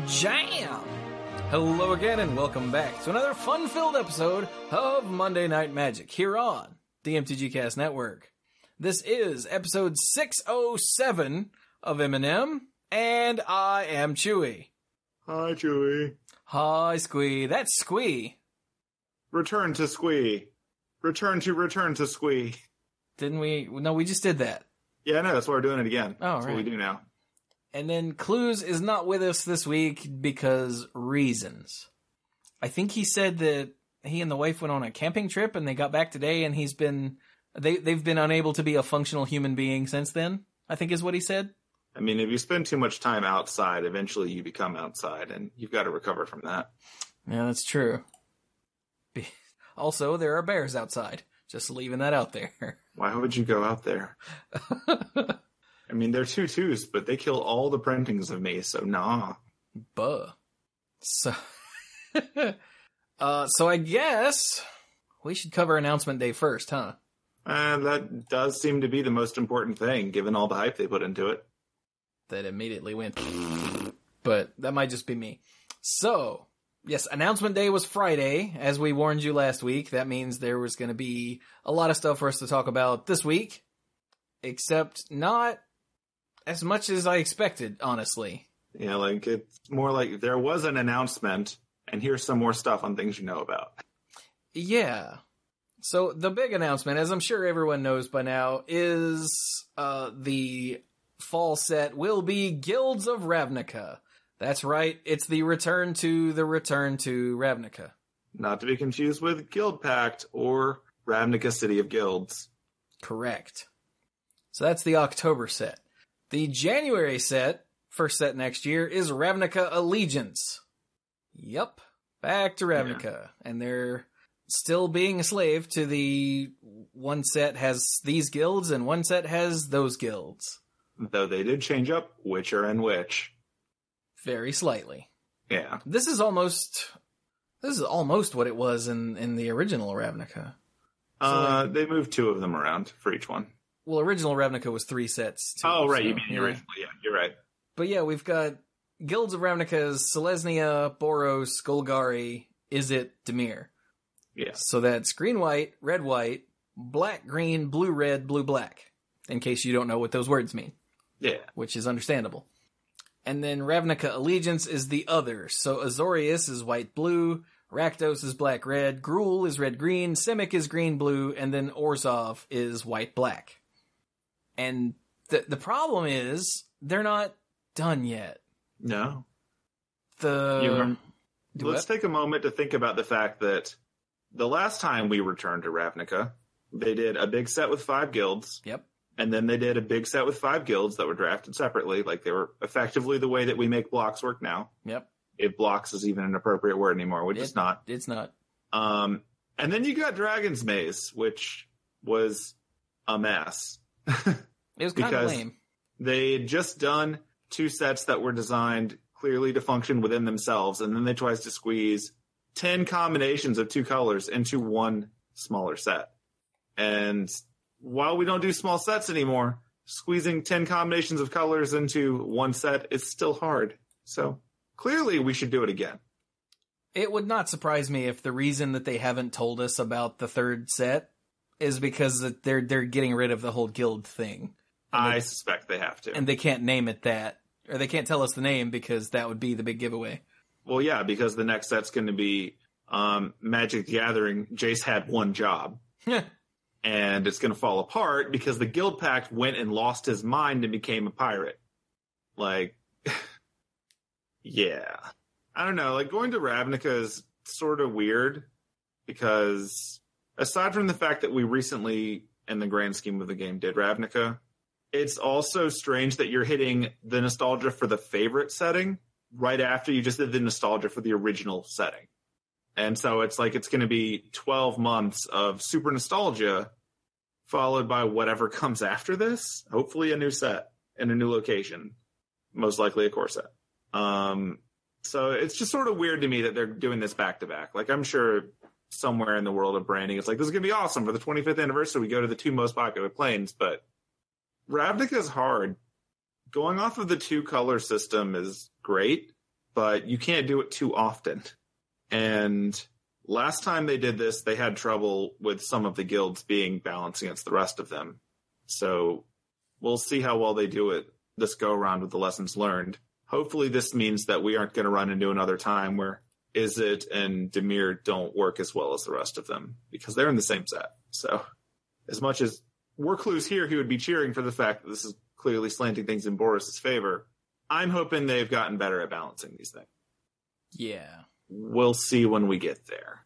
Jam! Hello again and welcome back to another fun-filled episode of Monday Night Magic here on the MTGcast Network. This is episode 607 of MNM, and I am Chewie. Hi, Chewie. Hi, Squee. That's Squee. Return to Squee. Return to Squee. Didn't we? No, we just did that. Yeah, I know. That's why we're doing it again. Oh, that's right. what we do now. And then Cluze is not with us this week because reasons. I think he said that he and the wife went on a camping trip and they got back today and they've been unable to be a functional human being since then, I think is what he said. I mean, if you spend too much time outside, eventually you become outside and you've got to recover from that. Yeah, that's true. Also, there are bears outside. Just leaving that out there. Why would you go out there? I mean, they're 2/2s, but they kill all the printings of me, so nah. Buh. So, so I guess we should cover announcement day first, huh? That does seem to be the most important thing, given all the hype they put into it. That immediately went, but that might just be me. So, yes, announcement day was Friday, as we warned you last week. That means there was going to be a lot of stuff for us to talk about this week, except not as much as I expected, honestly. Yeah, like, it's more like there was an announcement, and here's some more stuff on things you know about. Yeah. So the big announcement, as I'm sure everyone knows by now, is the fall set will be Guilds of Ravnica. That's right, it's the return to Ravnica. Not to be confused with Guild Pact or Ravnica City of Guilds. Correct. So that's the October set. The January set, first set next year, is Ravnica Allegiance. Yep, back to Ravnica. Yeah. And they're still being a slave to the one set has these guilds and one set has those guilds. Though they did change up which are in which. Very slightly. Yeah. This is almost what it was in the original Ravnica. So they moved 2 of them around for each one. Well, original Ravnica was 3 sets, too. Oh, right, so, you mean the original, yeah, you're right. But yeah, we've got Guilds of Ravnica's Selesnya, Boros, Golgari, Izzet, Dimir. Yeah. So that's green-white, red-white, black-green, blue-red, blue-black. In case you don't know what those words mean. Yeah. Which is understandable. And then Ravnica Allegiance is the other. So Azorius is white-blue, Rakdos is black-red, Gruul is red-green, Simic is green-blue, and then Orzhov is white-black. And the problem is, they're not done yet. No. Let's take a moment to think about the fact that the last time we returned to Ravnica, they did a big set with 5 guilds. Yep. And then they did a big set with 5 guilds that were drafted separately. Like, they were effectively the way that we make blocks work now. Yep. If blocks is even an appropriate word anymore, which it's not. It's not. And then you got Dragon's Maze, which was a mess. It was kind of lame. They had just done 2 sets that were designed clearly to function within themselves, and then they tried to squeeze 10 combinations of 2 colors into one smaller set. And while we don't do small sets anymore, squeezing 10 combinations of colors into one set is still hard. So clearly we should do it again. It would not surprise me if the reason that they haven't told us about the third set is because they're getting rid of the whole guild thing. I suspect they have to. And they can't name it that. Or they can't tell us the name because that would be the big giveaway. Well, yeah, because the next set's going to be Magic the Gathering. Jace had one job. And it's going to fall apart because the Guild Pact went and lost his mind and became a pirate. Like, yeah. I don't know. Like, going to Ravnica is sort of weird because aside from the fact that we recently, in the grand scheme of the game, did Ravnica, it's also strange that you're hitting the nostalgia for the favorite setting right after you just did the nostalgia for the original setting. And so it's like it's going to be 12 months of super nostalgia followed by whatever comes after this. Hopefully a new set in a new location. Most likely a core set. So it's just sort of weird to me that they're doing this back to back. Like, I'm sure somewhere in the world of branding, it's like, this is going to be awesome for the 25th anniversary. We go to the 2 most popular planes, but Ravnica is hard. Going off of the 2 color system is great, but you can't do it too often. And last time they did this, they had trouble with some of the guilds being balanced against the rest of them. So we'll see how well they do it this go around with the lessons learned. Hopefully this means that we aren't going to run into another time where Izzet and Dimir don't work as well as the rest of them, because they're in the same set. So as much as we're Cluze here, he would be cheering for the fact that this is clearly slanting things in Boris's favor. I'm hoping they've gotten better at balancing these things. Yeah. We'll see when we get there.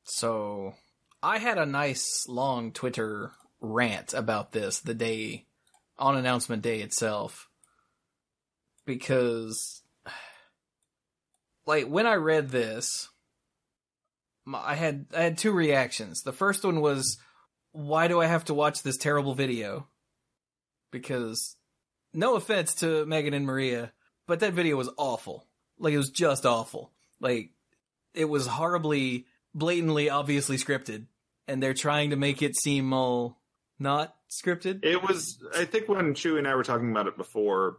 So I had a nice long Twitter rant about this the day on announcement day itself, because like when I read this, I had two reactions. The first one was, why do I have to watch this terrible video? Because no offense to Megan and Maria, but that video was awful. Like, it was just awful. Like, it was horribly, blatantly, obviously scripted, and they're trying to make it seem all not scripted. It was, I think when Chewie and I were talking about it before,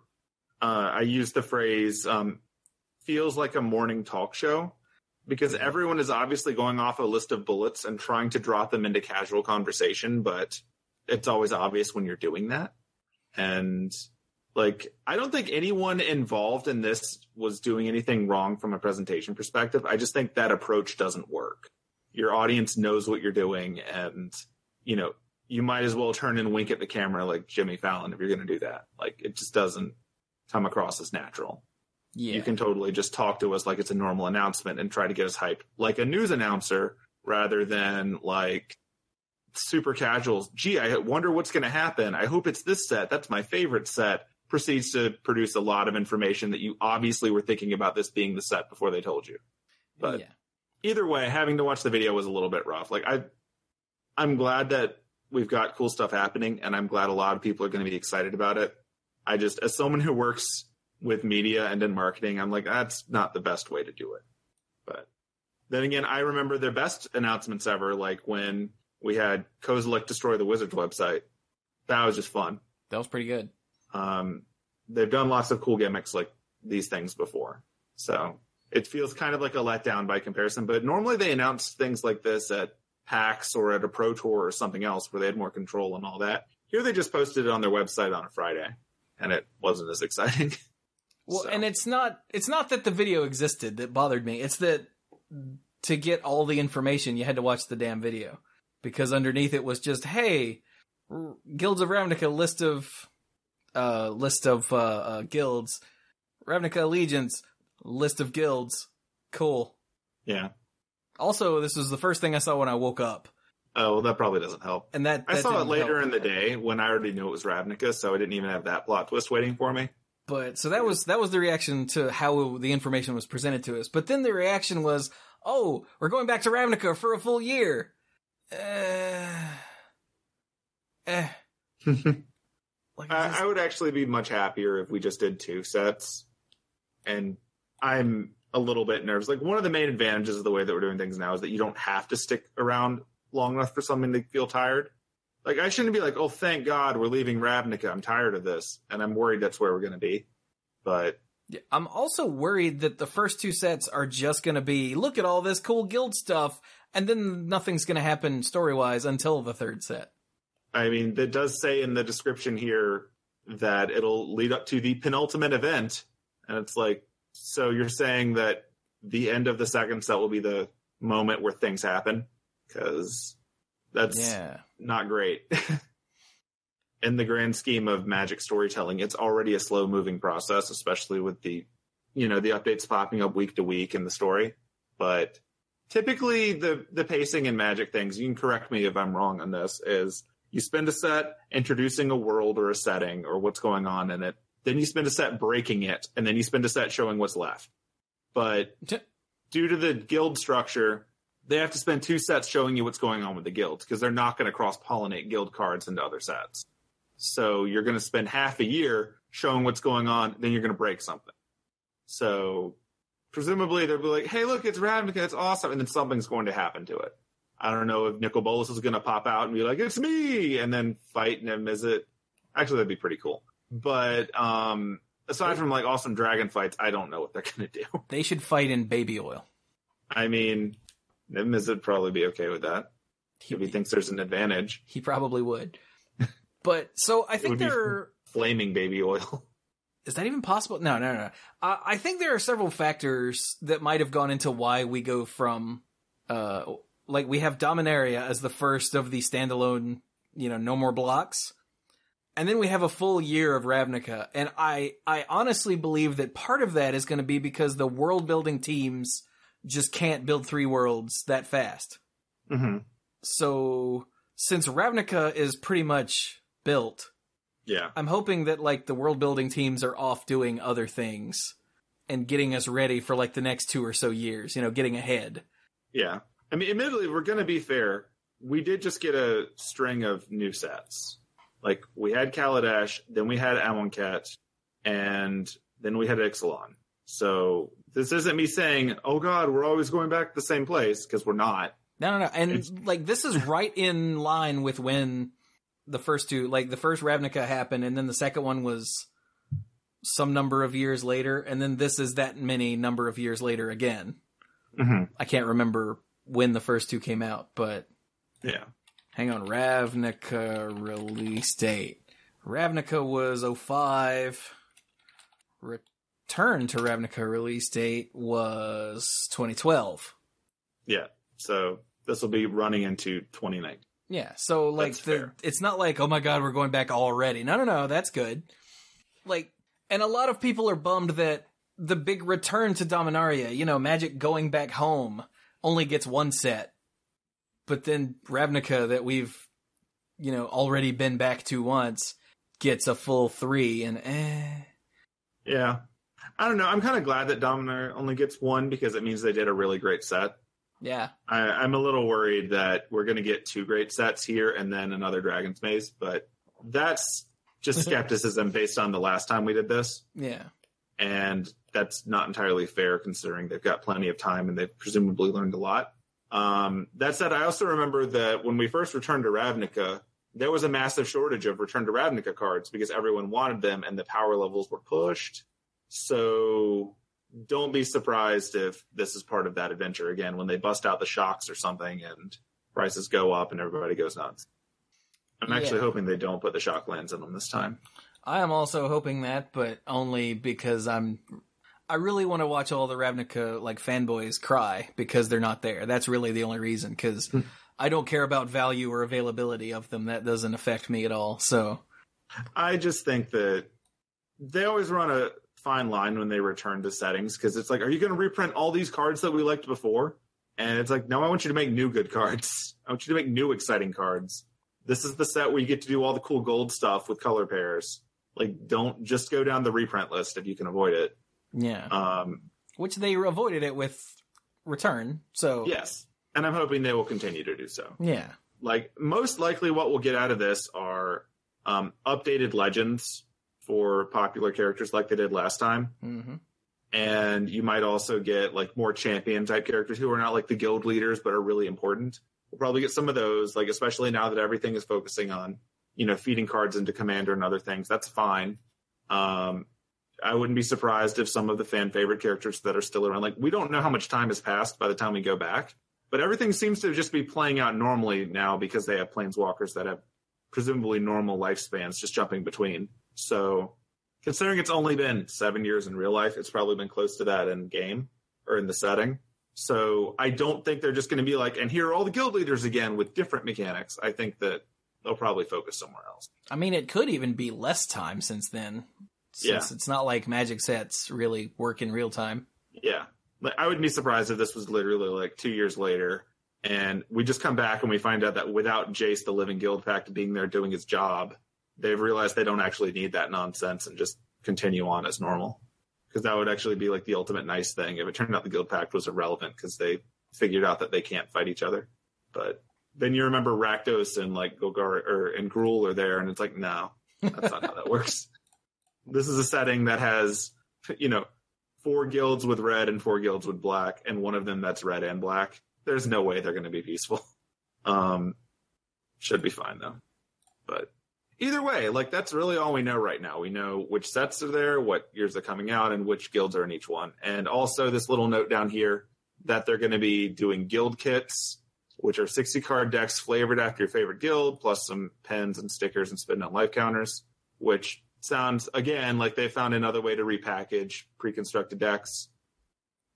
I used the phrase, feels like a morning talk show, because everyone is obviously going off a list of bullets and trying to drop them into casual conversation, but it's always obvious when you're doing that. And like, I don't think anyone involved in this was doing anything wrong from a presentation perspective. I just think that approach doesn't work. Your audience knows what you're doing, and, you know, you might as well turn and wink at the camera like Jimmy Fallon if you're going to do that. Like, it just doesn't come across as natural. Yeah. You can totally just talk to us like it's a normal announcement and try to get us hyped like a news announcer, rather than like super casual. Gee, I wonder what's going to happen. I hope it's this set. That's my favorite set. Proceeds to produce a lot of information that you obviously were thinking about this being the set before they told you. But either way, having to watch the video was a little bit rough. Like, I'm glad that we've got cool stuff happening, and I'm glad a lot of people are going to be excited about it. I just, as someone who works with media and in marketing, I'm like, that's not the best way to do it. But then again, I remember their best announcements ever, like when we had Kozilek destroy the Wizards website. That was just fun. That was pretty good. They've done lots of cool gimmicks like these things before. So it feels kind of like a letdown by comparison, but normally they announce things like this at PAX or at a Pro Tour or something else where they had more control and all that. Here they just posted it on their website on a Friday, and it wasn't as exciting. Well, so. And it's not that the video existed that bothered me. It's that to get all the information, you had to watch the damn video, because underneath it was just, hey, Guilds of Ravnica list of guilds, Ravnica Allegiance list of guilds. Cool. Yeah. Also, this was the first thing I saw when I woke up. Oh, well, that probably doesn't help. And that I saw it later help. In the day when I already knew it was Ravnica, so I didn't even have that plot twist waiting for me. But so that was the reaction to how the information was presented to us. But then the reaction was, "Oh, we're going back to Ravnica for a full year." Like, I would actually be much happier if we just did 2 sets. And I'm a little bit nervous. Like, one of the main advantages of the way that we're doing things now is that you don't have to stick around long enough for something to feel tired. Like, I shouldn't be like, oh, thank God we're leaving Ravnica. I'm tired of this. And I'm worried that's where we're going to be. But yeah, I'm also worried that the first 2 sets are just going to be, look at all this cool guild stuff, and then nothing's going to happen story-wise until the 3rd set. I mean, it does say in the description here that it'll lead up to the penultimate event. And it's like, so you're saying that the end of the 2nd set will be the moment where things happen? Because that's not great. In the grand scheme of Magic storytelling, it's already a slow-moving process, especially with the updates popping up week to week in the story. But typically, the pacing in Magic things, you can correct me if I'm wrong on this, is you spend a set introducing a world or a setting or what's going on in it. Then you spend a set breaking it, and then you spend a set showing what's left. But due to the guild structure, they have to spend 2 sets showing you what's going on with the guilds, because they're not going to cross-pollinate guild cards into other sets. So you're going to spend half a year showing what's going on, then you're going to break something. So presumably they'll be like, hey, look, it's Ravnica, it's awesome, and then something's going to happen to it. I don't know if Nicol Bolas is going to pop out and be like, it's me, and then fight him. Actually, that'd be pretty cool. But aside from like awesome dragon fights, I don't know what they're going to do. They should fight in baby oil. I mean, Nimbus would probably be okay with that. If he thinks there's an advantage. He probably would. But, so I think there are... Flaming baby oil. Is that even possible? No. I think there are several factors that might have gone into why we go from, like we have Dominaria as the first of the standalone, no more blocks. And then we have a full year of Ravnica. And I honestly believe that part of that is going to be because the world building teams just can't build 3 worlds that fast. Mm-hmm. So since Ravnica is pretty much built, yeah, I'm hoping that like the world building teams are off doing other things and getting us ready for like the next 2 or so years, getting ahead. Yeah. I mean, admittedly, we're going to be fair. We did just get a string of new sets. Like we had Kaladesh, then we had Amonkhet, and then we had Ixalan. So this isn't me saying, oh God, we're always going back to the same place, because we're not. No. And like this is right in line with when the first 2, like the first Ravnica happened, and then the second one was some number of years later, and then this is that many number of years later again. Mm-hmm. I can't remember when the first 2 came out, but yeah. Hang on, Ravnica release date. Ravnica was 2005. Return to Ravnica release date was 2012. Yeah, so this will be running into 2019. Yeah, so like it's not like, oh my God, we're going back already. No, that's good. Like, and a lot of people are bummed that the big return to Dominaria, Magic going back home, only gets 1 set. But then Ravnica that we've, already been back to once gets a full 3 and Yeah. I don't know. I'm kind of glad that Dominaria only gets 1 because it means they did a really great set. Yeah. I'm a little worried that we're going to get 2 great sets here and then another Dragon's Maze, but that's just skepticism based on the last time we did this. Yeah. And that's not entirely fair considering they've got plenty of time and they've presumably learned a lot. That said, I also remember that when we first returned to Ravnica, there was a massive shortage of Return to Ravnica cards because everyone wanted them and the power levels were pushed. So don't be surprised if this is part of that adventure again, when they bust out the shocks or something and prices go up and everybody goes nuts. I'm actually hoping they don't put the shock lands in them this time. I am also hoping that, but only because I really want to watch all the Ravnica like fanboys cry because they're not there. That's really the only reason, because I don't care about value or availability of them. That doesn't affect me at all. So I just think that they always run a fine line when they return to settings, because it's like, are you going to reprint all these cards that we liked before? And it's like, no, I want you to make new good cards. I want you to make new exciting cards. This is the set where you get to do all the cool gold stuff with color pairs. Like, don't just go down the reprint list if you can avoid it. Yeah. Which they avoided it with Return. So yes. And I'm hoping they will continue to do so. Yeah. Like, most likely what we'll get out of this are updated legends for popular characters like they did last time. Mm-hmm. And you might also get like more champion type characters who are not like the guild leaders but are really important. We'll probably get some of those, like especially now that everything is focusing on, feeding cards into Commander and other things. That's fine. I wouldn't be surprised if some of the fan favorite characters that are still around, like we don't know how much time has passed by the time we go back, but everything seems to just be playing out normally now because they have planeswalkers that have presumably normal lifespans just jumping between. So considering it's only been 7 years in real life, it's probably been close to that in game or in the setting. So I don't think they're just going to be like, and here are all the guild leaders again with different mechanics. I think that they'll probably focus somewhere else. I mean, it could even be less time since then. Since it's not like Magic sets really work in real time. Yeah. Like, I wouldn't be surprised if this was literally like 2 years later and we just come back and we find out that without Jace, the Living Guild Pact, being there doing his job, they've realized they don't actually need that nonsense and just continue on as normal. Because that would actually be like the ultimate nice thing if it turned out the Guild Pact was irrelevant because they figured out that they can't fight each other. But then you remember Rakdos and like Golgar and Gruul are there and it's like, no, that's not how that works. This is a setting that has, 4 guilds with red and 4 guilds with black, and one of them that's red and black. There's no way they're going to be peaceful. Should be fine, though. But, Either way, like, that's really all we know right now. We know which sets are there, what years they're coming out, and which guilds are in each one. And also this little note down here that they're going to be doing guild kits, which are 60 card decks flavored after your favorite guild, plus some pens and stickers and spin on life counters, which sounds, again, like they found another way to repackage pre-constructed decks.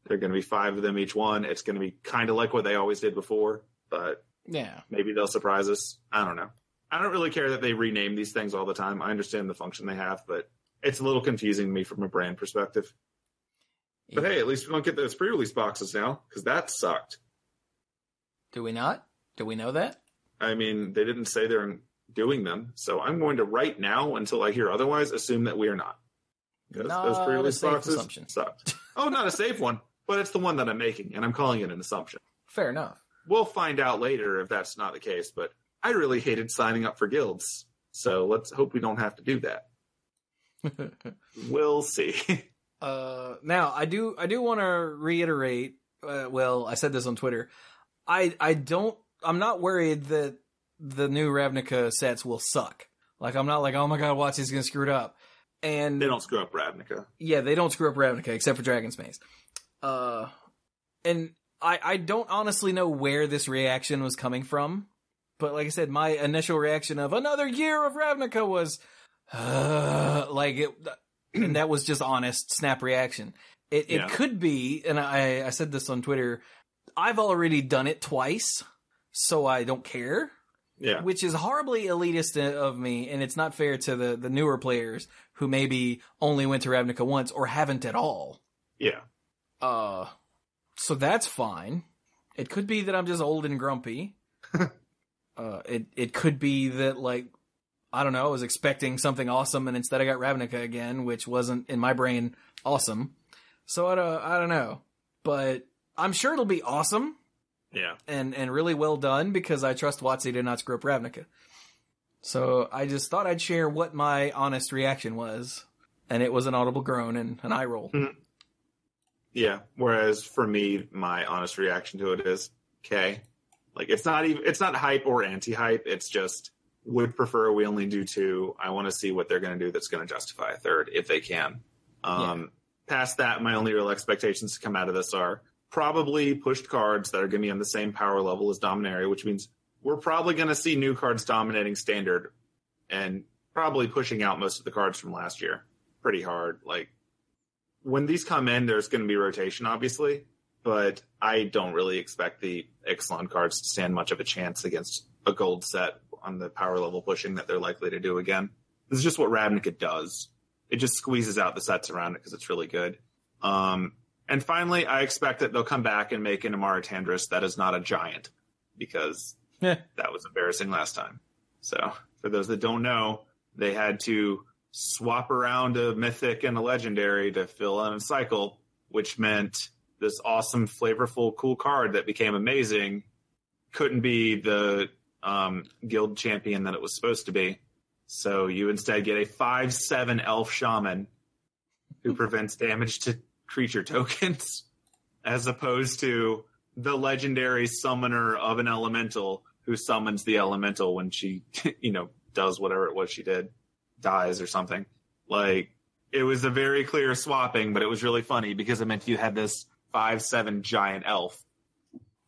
There are going to be 5 of them each one. It's going to be kind of like what they always did before, but Yeah. maybe they'll surprise us. I don't know. I don't really care that they rename these things all the time. I understand the function they have, but it's a little confusing to me from a brand perspective. But hey, at least we don't get those pre-release boxes now, because that sucked. Do we not? Do we know that? I mean, they didn't say they're doing them, so I'm going to right now, until I hear otherwise, assume that we are not. Because those pre-release boxes sucked. Oh, not a safe one, but it's the one that I'm making, and I'm calling it an assumption. Fair enough. We'll find out later if that's not the case, but I really hated signing up for guilds, so let's hope we don't have to do that. We'll see. Now, I do want to reiterate, well, I said this on Twitter, I'm not worried that the new Ravnica sets will suck. Like, I'm not like, oh my god, watch, he's gonna screw it up. And they don't screw up Ravnica. Yeah, they don't screw up Ravnica, except for Dragon's Maze. And I don't honestly know where this reaction was coming from, but like I said, my initial reaction of another year of Ravnica was, like it, and that was just honest snap reaction. It could be, and I said this on Twitter, I've already done it twice, so I don't care. Yeah. Which is horribly elitist of me, and it's not fair to the newer players who maybe only went to Ravnica once or haven't at all. Yeah. So that's fine. It could be that I'm just old and grumpy. It could be that, like, I don't know, I was expecting something awesome and instead I got Ravnica again, which wasn't in my brain awesome. So I don't know. But I'm sure it'll be awesome. Yeah. And really well done because I trust WotC to not screw up Ravnica. So I just thought I'd share what my honest reaction was. And it was an audible groan and an eye roll. Mm-hmm. Yeah. Whereas for me, my honest reaction to it is, okay. Like, it's not hype or anti-hype. It's just, would prefer we only do 2. I want to see what they're going to do that's going to justify a 3rd, if they can. Past that, my only real expectations to come out of this are probably pushed cards that are going to be on the same power level as Dominaria, which means we're probably going to see new cards dominating Standard and probably pushing out most of the cards from last year pretty hard. Like, when these come in, there's going to be rotation, obviously, but I don't really expect the Ixalan cards to stand much of a chance against a gold set on the power level pushing that they're likely to do again. This is just what Ravnica does. It just squeezes out the sets around it because it's really good. And finally, I expect that they'll come back and make an Amara Tandris that is not a giant, because that was embarrassing last time. So, for those that don't know, they had to swap around a mythic and a legendary to fill in a cycle, which meant this awesome, flavorful, cool card that became amazing couldn't be the guild champion that it was supposed to be. So you instead get a 5/7 elf shaman who prevents damage to creature tokens, as opposed to the legendary summoner of an elemental who summons the elemental when she, does whatever it was she did, dies or something. Like, it was a very clear swapping, but it was really funny because it meant you had this 5/7 giant elf.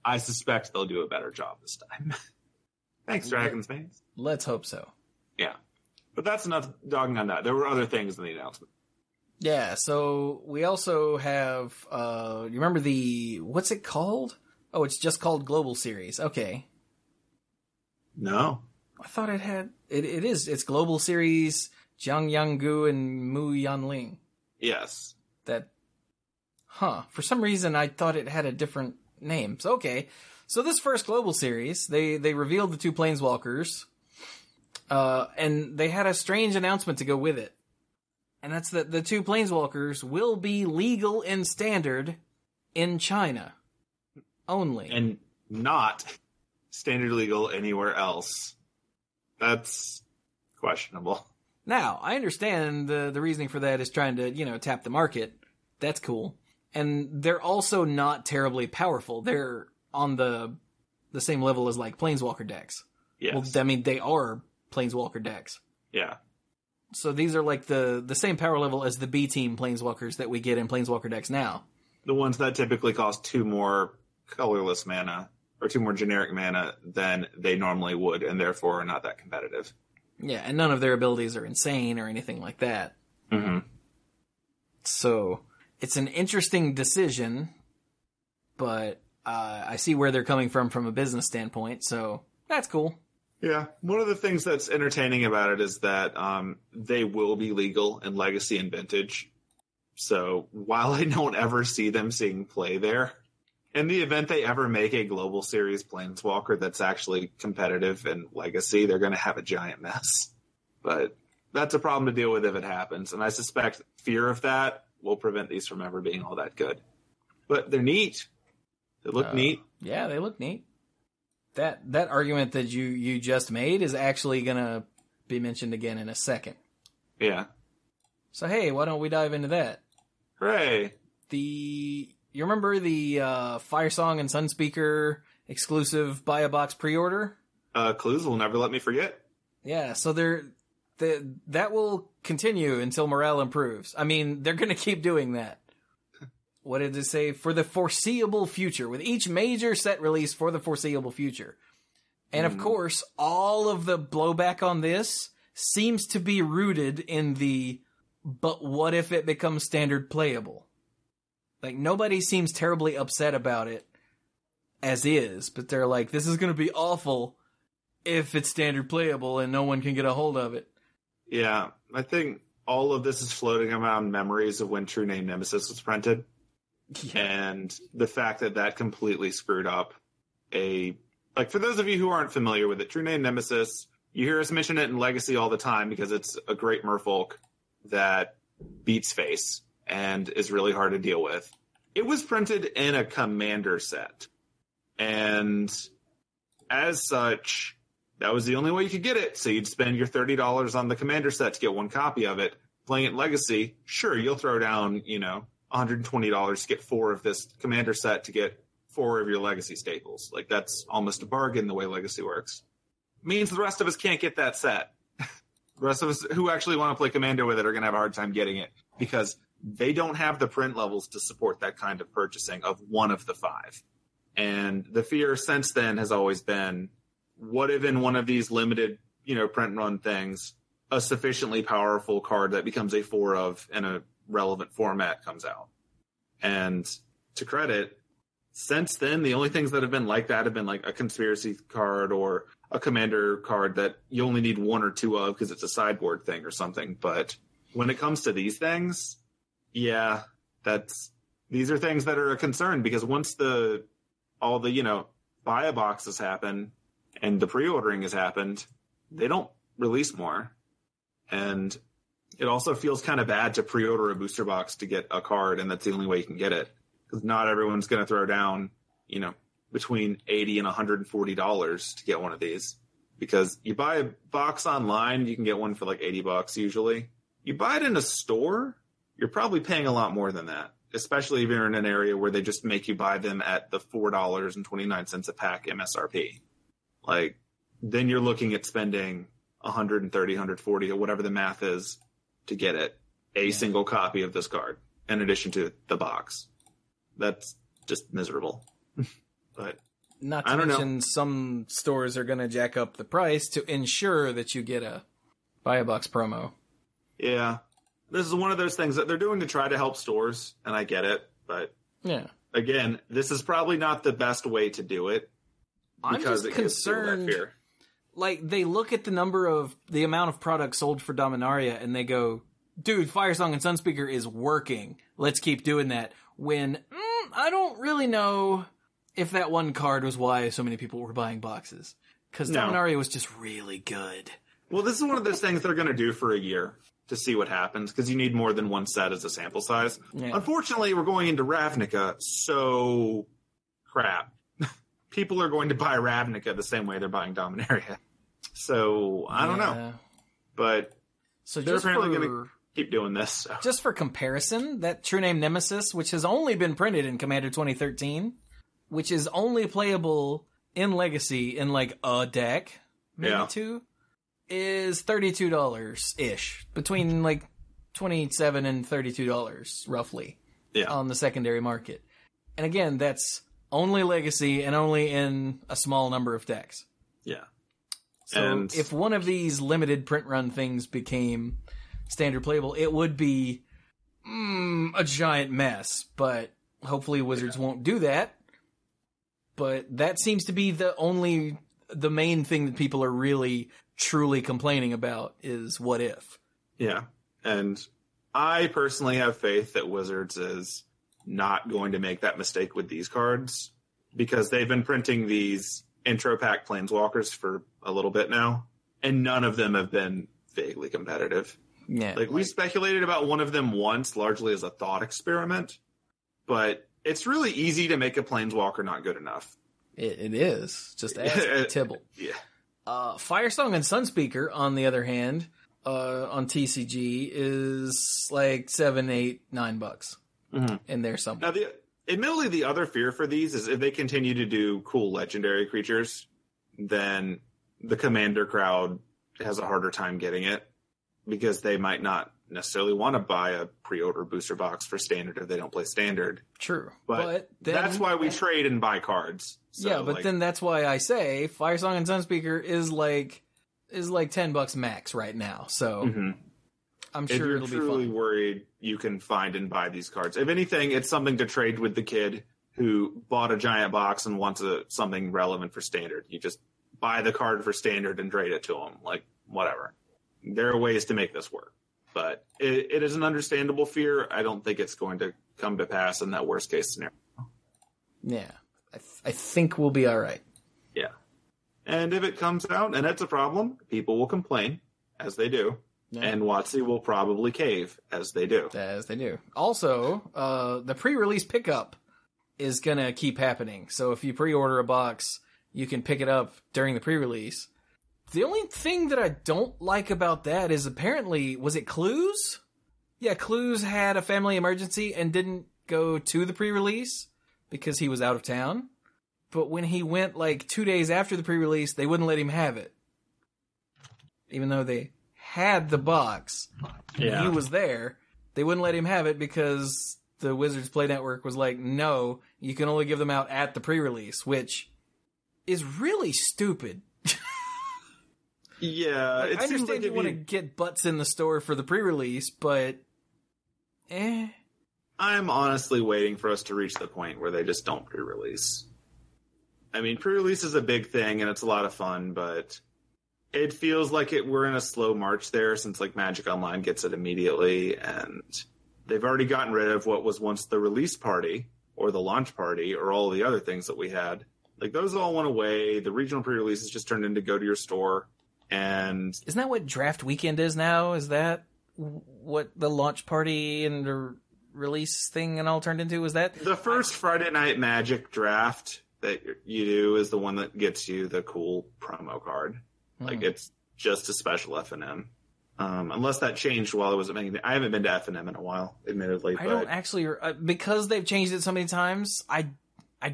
I suspect they'll do a better job this time. Thanks, Dragon's Maze. Let's hope so. Yeah. But that's enough dogging on that. There were other things in the announcement. Yeah, so we also have, you remember what's it called? Oh, it's just called Global Series. Okay. No. I thought it had, it's Global Series, Jiang Yanggu and Mu Yanling. Yes. For some reason I thought it had a different name. So, okay. So this first Global Series, they revealed the 2 Planeswalkers, and they had a strange announcement to go with it. And that's that the 2 Planeswalkers will be legal in Standard in China only. And not Standard legal anywhere else. That's questionable. Now, I understand the reasoning for that is trying to, tap the market. That's cool. And they're also not terribly powerful. They're on the same level as, like, Planeswalker decks. Yes. Well, I mean, they are Planeswalker decks. Yeah. So these are like the same power level as the B team Planeswalkers that we get in Planeswalker decks now. The ones that typically cost 2 more colorless mana, or 2 more generic mana than they normally would, and therefore are not that competitive. Yeah, and none of their abilities are insane or anything like that. Mm-hmm. So it's an interesting decision, but I see where they're coming from a business standpoint, so that's cool. Yeah, one of the things that's entertaining about it is that they will be legal in Legacy and Vintage. So while I don't ever see them seeing play there, in the event they ever make a Global Series Planeswalker that's actually competitive in Legacy, they're going to have a giant mess. But that's a problem to deal with if it happens, and I suspect fear of that will prevent these from ever being all that good. But they're neat. They look neat. Yeah, they look neat. That argument that you just made is actually going to be mentioned again in a second. Yeah. So hey, why don't we dive into that? Hooray. You remember the Firesong and Sunspeaker exclusive buy a box pre-order? Cluze will never let me forget. Yeah, so that will continue until morale improves. I mean, they're going to keep doing that. What did it say? For the foreseeable future, with each major set release for the foreseeable future. And of course, all of the blowback on this seems to be rooted in but what if it becomes standard playable? Like, nobody seems terribly upset about it as is, but they're like, this is going to be awful if it's standard playable and no one can get a hold of it. Yeah, I think all of this is floating around memories of when True Name Nemesis was printed. Yeah. And the fact that completely screwed up for those of you who aren't familiar with it, True Name Nemesis, you hear us mention it in Legacy all the time because it's a great merfolk that beats face and is really hard to deal with. It was printed in a commander set. And as such, that was the only way you could get it. So you'd spend your $30 on the commander set to get one copy of it. Playing it in Legacy, sure, you'll throw down, $120 to get 4 of this commander set to get 4 of your Legacy staples. Like, that's almost a bargain the way Legacy works. Means the rest of us can't get that set. The rest of us who actually want to play Commander with it are going to have a hard time getting it because they don't have the print levels to support that kind of purchasing of one of the 5. And the fear since then has always been, what if in one of these limited, print run things, a sufficiently powerful card that becomes a 4 of in a relevant format comes out? And to credit, since then, the only things that have been like that have been like a conspiracy card or a commander card that you only need 1 or 2 of because it's a sideboard thing or something. But when it comes to these things, yeah, these are things that are a concern because once all the buy a boxes happen and the pre-ordering has happened, they don't release more. And it also feels kind of bad to pre-order a booster box to get a card, and that's the only way you can get it. Because not everyone's going to throw down, between $80 and $140 to get one of these. Because you buy a box online, you can get one for like $80 usually. You buy it in a store, you're probably paying a lot more than that. Especially if you're in an area where they just make you buy them at the $4.29 a pack MSRP. Like, then you're looking at spending $130, $140, or whatever the math is to get it. Single copy of this card, in addition to the box. That's just miserable. But not to mention some stores are going to jack up the price to ensure that you get a buy a box promo. Yeah. This is one of those things that they're doing to try to help stores, and I get it. But yeah, again, this is probably not the best way to do it. I'm just concerned. Like, they look at the amount of products sold for Dominaria, and they go, dude, Firesong and Sunspeaker is working. Let's keep doing that. When, I don't really know if that one card was why so many people were buying boxes. Because Dominaria was just really good. Well, this is one of those things they're going to do for a year to see what happens, because you need more than one set as a sample size. Yeah. Unfortunately, we're going into Ravnica, so crap. People are going to buy Ravnica the same way they're buying Dominaria. So, I don't know. But they're apparently going to keep doing this. So. Just for comparison, that True Name Nemesis, which has only been printed in Commander 2013, which is only playable in Legacy in like a deck, maybe 2, is $32-ish, between like $27 and $32 roughly on the secondary market. And again, that's only Legacy and only in a small number of decks. Yeah. So if one of these limited print run things became standard playable, it would be a giant mess, but hopefully Wizards won't do that. But that seems to be the main thing that people are really truly complaining about is what if. Yeah. And I personally have faith that Wizards is not going to make that mistake with these cards, because they've been printing these intro pack Planeswalkers for a little bit now, and none of them have been vaguely competitive. Yeah. Like, we speculated about one of them once, largely as a thought experiment, but it's really easy to make a Planeswalker not good enough. It is. Just ask Tibble. Yeah. Firesong and Sunspeaker, on the other hand, on TCG is like $7, $8, $9 in there somewhere. Now, admittedly, the other fear for these is if they continue to do cool legendary creatures, then the Commander crowd has a harder time getting it, because they might not necessarily want to buy a pre-order booster box for Standard if they don't play Standard. True. But that's why we trade and buy cards. So, yeah, but then that's why I say Firesong and Sunspeaker is like $10 max right now. So I'm sure it'll be fun. If you're truly worried, you can find and buy these cards. If anything, it's something to trade with the kid who bought a giant box and wants something relevant for Standard. You just buy the card for Standard and trade it to him. Like, whatever. There are ways to make this work. But it is an understandable fear. I don't think it's going to come to pass in that worst case scenario. Yeah. I think we'll be all right. Yeah. And if it comes out and it's a problem, people will complain, as they do. Yeah. And WotC will probably cave, as they do. As they do. Also, the pre-release pickup is going to keep happening. So if you pre-order a box, you can pick it up during the pre-release. The only thing that I don't like about that is apparently, was it Cluze? Yeah, Cluze had a family emergency and didn't go to the pre-release because he was out of town. But when he went like 2 days after the pre-release, they wouldn't let him have it. Even though they had the box, he was there, they wouldn't let him have it because the Wizards Play Network was like, no, you can only give them out at the pre-release, which is really stupid. Yeah, I understand like you want to get butts in the store for the pre-release, but I'm honestly waiting for us to reach the point where they just don't pre-release. I mean, pre-release is a big thing and it's a lot of fun, but it feels like we're in a slow march there since like Magic Online gets it immediately, and they've already gotten rid of what was once the release party or the launch party or all the other things that we had. Like, those all went away. The regional pre-releases just turned into go to your store. And isn't that what Draft Weekend is now? Is that what the launch party and the release thing and all turned into? Is that the first Friday Night Magic draft that you do is the one that gets you the cool promo card? Like, it's just a special FNM. Unless that changed while I was making it. I haven't been to FNM in a while, admittedly. I don't actually, because they've changed it so many times, I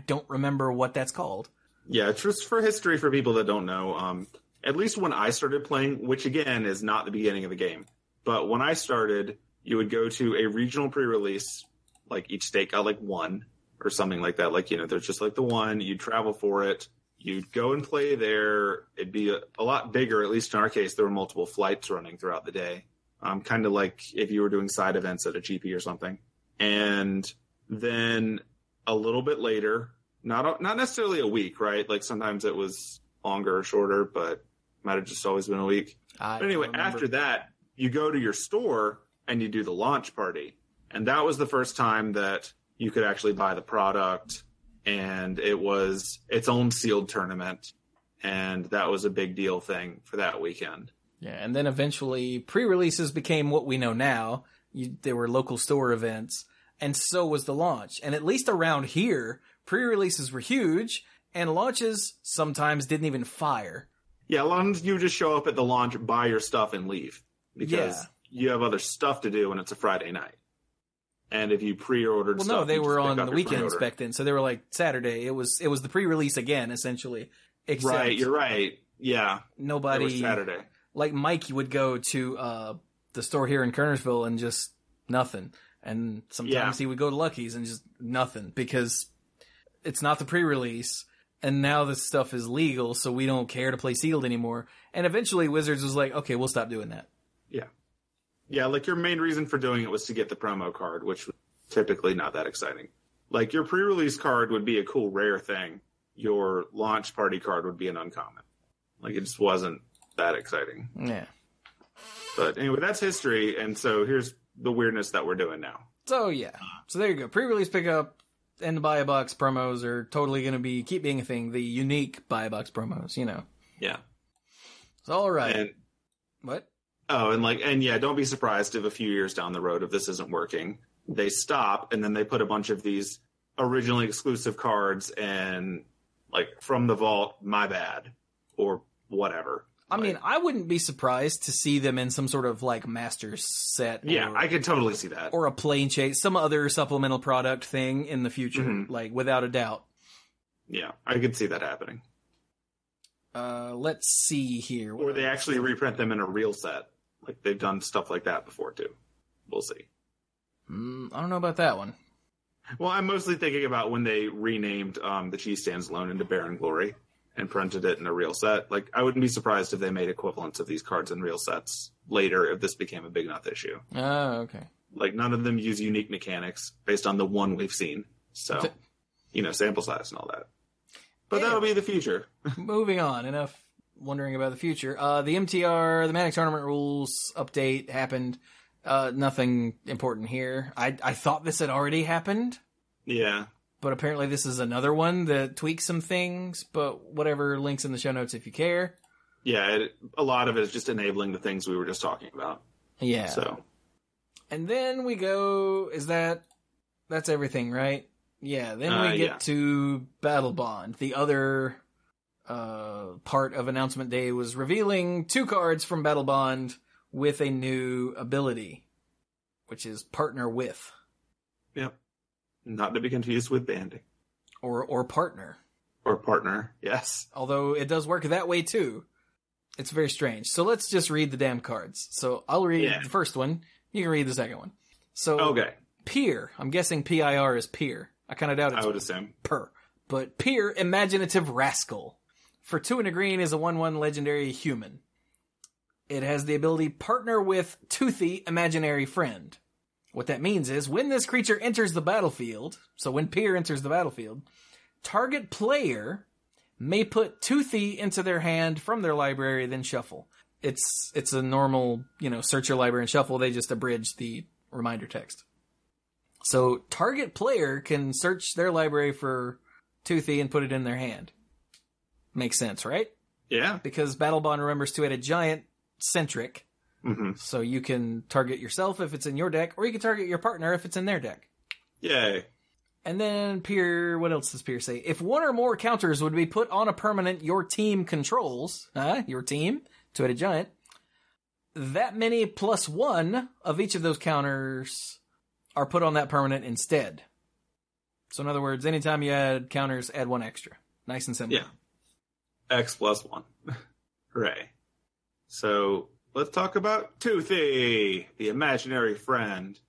don't remember what that's called. Yeah, it's just for history for people that don't know. At least when I started playing, which again is not the beginning of the game, but when I started, you would go to a regional pre-release, like each state got like one or something like that. Like, there's just like the one, you'd travel for it, you'd go and play there. It'd be a lot bigger, at least in our case, there were multiple flights running throughout the day. Kind of like if you were doing side events at a GP or something. And then a little bit later, not necessarily a week, right? Like sometimes it was longer or shorter, but might have just always been a week. But anyway, after that, you go to your store and you do the launch party. And that was the first time that you could actually buy the product, and it was its own sealed tournament. And that was a big deal thing for that weekend. Yeah, and then eventually pre-releases became what we know now. There were local store events, and so was the launch. And at least around here, pre-releases were huge, and launches sometimes didn't even fire. Yeah, launch, you just show up at the launch, buy your stuff, and leave. Because you have other stuff to do when it's a Friday night. And if you pre-ordered stuff... Well, no, they were on the weekends back then, so they were like Saturday. It was the pre-release again, essentially. Except right, you're right. Yeah. Nobody... It was Saturday. like Mike would go to the store here in Kernersville and just nothing. And sometimes he would go to Lucky's and just nothing because it's not the pre-release. And now this stuff is legal, so we don't care to play sealed anymore. And eventually Wizards was like, okay, we'll stop doing that. Yeah. Yeah, like your main reason for doing it was to get the promo card, which was typically not that exciting. Like your pre-release card would be a cool rare thing. Your launch party card would be an uncommon. Like it just wasn't that exciting. Yeah. But anyway, that's history, and so here's the weirdness that we're doing now. So yeah. So there you go. Pre-release pickup and the buy a box promos are totally going to keep being a thing. The unique buy a box promos, you know. Yeah. It's all right. And, what? Oh, and yeah, don't be surprised if a few years down the road, if this isn't working, they stop and then they put a bunch of these originally exclusive cards and like from the vault, my bad, or whatever. I mean, I wouldn't be surprised to see them in some sort of like Masters set. Yeah, I could totally see that. Or a plane chase, some other supplemental product thing in the future, like without a doubt. Yeah, I could see that happening. Let's see here. Or they actually reprint them in a real set. Like they've done stuff like that before too. We'll see. I don't know about that one. Well, I'm mostly thinking about when they renamed the Cheese Standalone into Baron Glory and printed it in a real set. Like, I wouldn't be surprised if they made equivalents of these cards in real sets later if this became a big enough issue. Oh, okay. Like, none of them use unique mechanics based on the one we've seen. So, sample size and all that. But that'll be the future. Moving on. Enough wondering about the future. The MTR, the Magic Tournament rules update happened. Nothing important here. I thought this had already happened. Yeah. But apparently this is another one that tweaks some things, but whatever, links in the show notes if you care. Yeah, a lot of it is just enabling the things we were just talking about. Yeah. So. And then we go, that's everything, right? Yeah, then we get to Battlebond. The other part of Announcement Day was revealing 2 cards from Battlebond with a new ability, which is Partner With. Yep. Not to be confused with banding. Or Partner. Or Partner, yes. Although it does work that way too. It's very strange. So let's just read the damn cards. So I'll read the first one. You can read the second one. So okay. Peer. I'm guessing PIR is Peer. I kind of doubt it's I would assume. Per. But Peer, Imaginative Rascal. For 2 and a green is a 1/1 legendary human. It has the ability Partner With Toothy Imaginary Friend. What that means is, when this creature enters the battlefield, so when Peer enters the battlefield, target player may put Toothy into their hand from their library, then shuffle. It's a normal, search your library and shuffle. They just abridge the reminder text. So target player can search their library for Toothy and put it in their hand. Makes sense, right? Yeah. Because Battlebond remembers two-headed giant centric. Mm-hmm. So you can target yourself if it's in your deck, or you can target your partner if it's in their deck. Yay. And then Peer, what else does Peer say? If 1 or more counters would be put on a permanent your team controls, your team, two-headed giant, that many +1 of each of those counters are put on that permanent instead. So in other words, anytime you add counters, add 1 extra. Nice and simple. Yeah. X +1. Hooray. So let's talk about Toothy, the imaginary friend.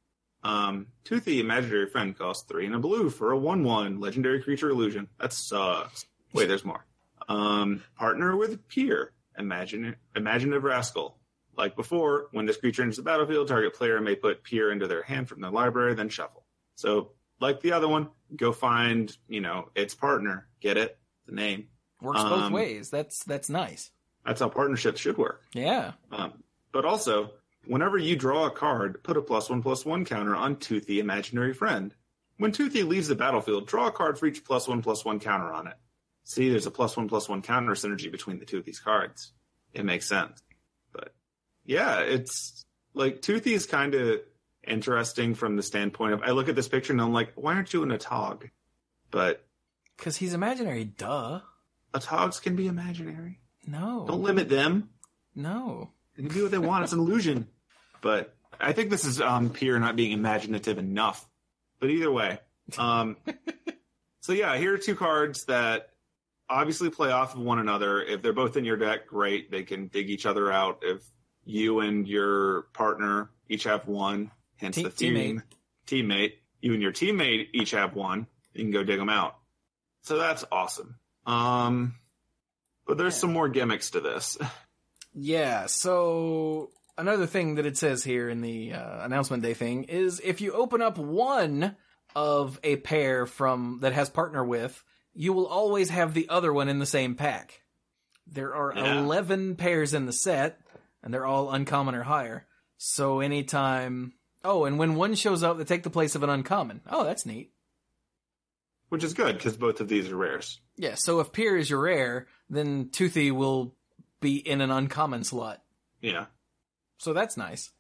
Toothy, imaginary friend, costs 3 and a blue for a 1/1 legendary creature illusion. That sucks. Wait, there's more. Partner with Peer, imaginative rascal. Like before, when this creature enters the battlefield, target player may put Peer into their hand from their library, then shuffle. So, like the other one, go find, its partner. Get it? The name. Works both ways. That's nice. That's how partnerships should work. Yeah. But also, whenever you draw a card, put a +1/+1 counter on Toothy, imaginary friend. When Toothy leaves the battlefield, draw a card for each +1/+1 counter on it. See, there's a +1/+1 counter synergy between the two of these cards. It makes sense. But yeah, it's like Toothy is kind of interesting from the standpoint of, I look at this picture and I'm like, why aren't you in a Tog? But because he's imaginary, duh. Togs can be imaginary. No. Don't limit them. No. They can do what they want. It's an illusion. But I think this is Peer not being imaginative enough. But either way. So yeah, here are 2 cards that obviously play off of one another. If they're both in your deck, great. They can dig each other out. If you and your partner each have one, hence the theme, teammate, you and your teammate each have one, you can go dig them out. So that's awesome. But there's some more gimmicks to this. Yeah, so another thing that it says here in the announcement day thing is if you open up one of a pair that has partner with, you will always have the other one in the same pack. There are 11 pairs in the set, and they're all uncommon or higher. So anytime... Oh, and when one shows up, they take the place of an uncommon. Oh, that's neat. Which is good, because both of these are rares. Yeah, so if Peer is your rare, then Toothy will be in an uncommon slot. Yeah. So that's nice.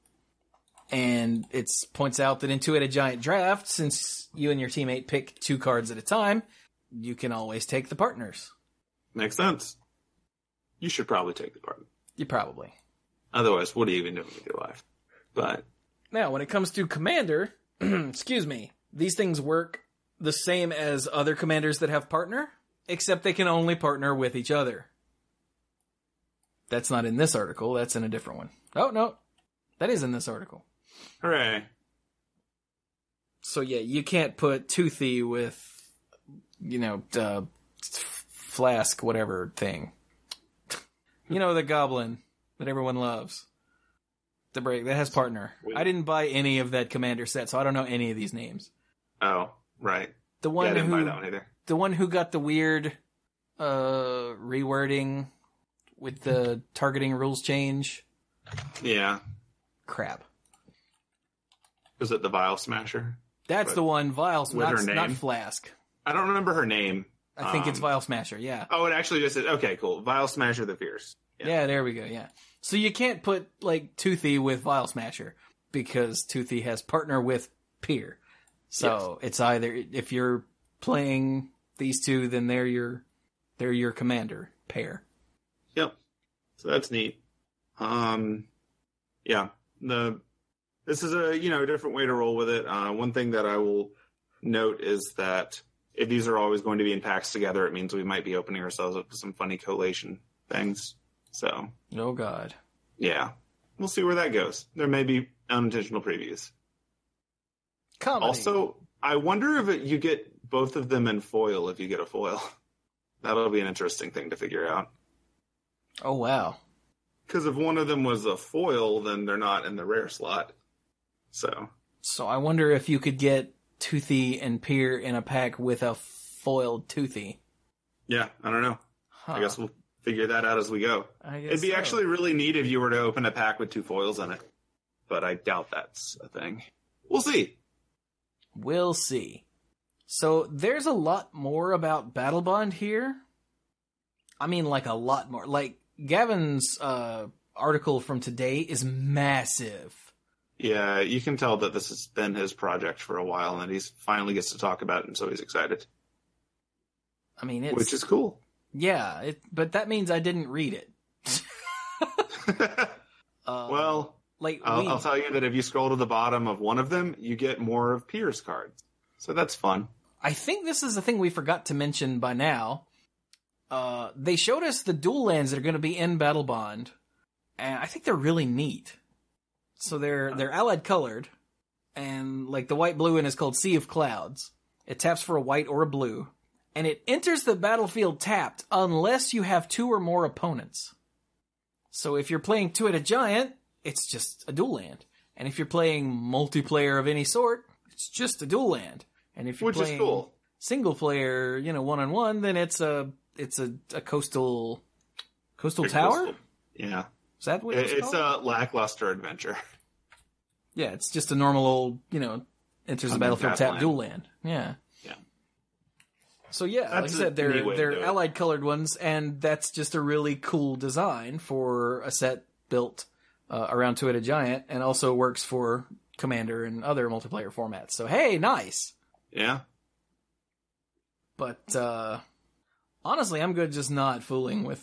And it points out that in Two-Headed Giant Draft, since you and your teammate pick 2 cards at a time, you can always take the partners. Makes sense. You should probably take the partner. You probably. Otherwise, what are you even doing with your life? But now, when it comes to Commander, excuse me, these things work the same as other commanders that have partner, except they can only partner with each other. That's not in this article. That's in a different one. Oh, no. That is in this article. Hooray. So, yeah, you can't put Toothy with, Flask, whatever thing. The goblin that everyone loves. The break that has partner. I didn't buy any of that commander set, so I don't know any of these names. Oh, right. The one I didn't buy that one either. The one who got the weird rewording with the targeting rules change. Yeah. Crap. Was it the Vial Smasher? That's the one, Vial, not Flask. I don't remember her name. I think it's Vial Smasher, yeah. Oh, it actually just said, okay, cool. Vial Smasher the Fierce. Yeah, there we go, yeah. So you can't put, Toothy with Vial Smasher, because Toothy has partner with Peer. So It's either, if you're playing these two, then they're your commander pair. Yep. So that's neat. Yeah. This is a different way to roll with it. One thing that I will note is that if these are always going to be in packs together, it means we might be opening ourselves up to some funny collation things. So. Oh God. Yeah. We'll see where that goes. There may be unintentional previews. Comedy. Also, I wonder if you get both of them in foil if you get a foil. That'll be an interesting thing to figure out. Oh, wow. Because if one of them was a foil, then they're not in the rare slot. So I wonder if you could get Toothy and Peer in a pack with a foiled Toothy. Yeah, I don't know. Huh. I guess we'll figure that out as we go. It'd be actually really neat if you were to open a pack with 2 foils in it. But I doubt that's a thing. We'll see. We'll see. So there's a lot more about Battlebond here. I mean, a lot more. Gavin's article from today is massive. Yeah, you can tell that this has been his project for a while, and that he finally gets to talk about it, and so he's excited. I mean, which is cool. Yeah, but that means I didn't read it. Well, I'll tell you that if you scroll to the bottom of one of them, you get more of Pier's cards. So that's fun. I think this is the thing we forgot to mention by now. They showed us the dual lands that are going to be in Battlebond, and I think they're really neat. So they're allied colored, and the white-blue one is called Sea of Clouds. It taps for a white or a blue, and it enters the battlefield tapped unless you have 2 or more opponents. So if you're playing Two-Headed Giant, it's just a dual land. And if you're playing multiplayer of any sort, it's just a dual land. And if you're playing single player, one-on-one, then it's a coastal tower? Yeah. Is that what it's a lackluster adventure. Yeah, it's just a normal old, enters the battlefield tap dual land. Yeah. Yeah. So yeah, like I said, they're allied colored ones, and that's just a really cool design for a set built around Two-Headed Giant, and also works for Commander and other multiplayer formats. So hey, nice. Yeah. But honestly, I'm good just not fooling with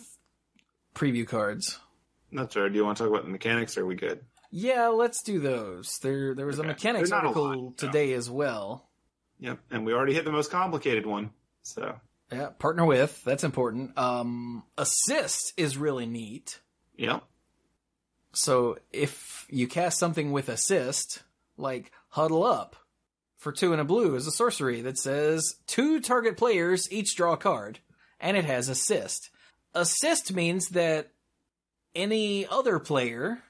preview cards. That's right. Do you want to talk about the mechanics, or are we good? Yeah, let's do those. There was a mechanics article today as well. Yep, and we already hit the most complicated one. So Yeah, partner with. That's important. Assist is really neat. Yep. So if you cast something with assist, like Huddle Up for 2 and a blue is a sorcery that says 2 target players each draw a card, and it has assist. Assist means that any other player...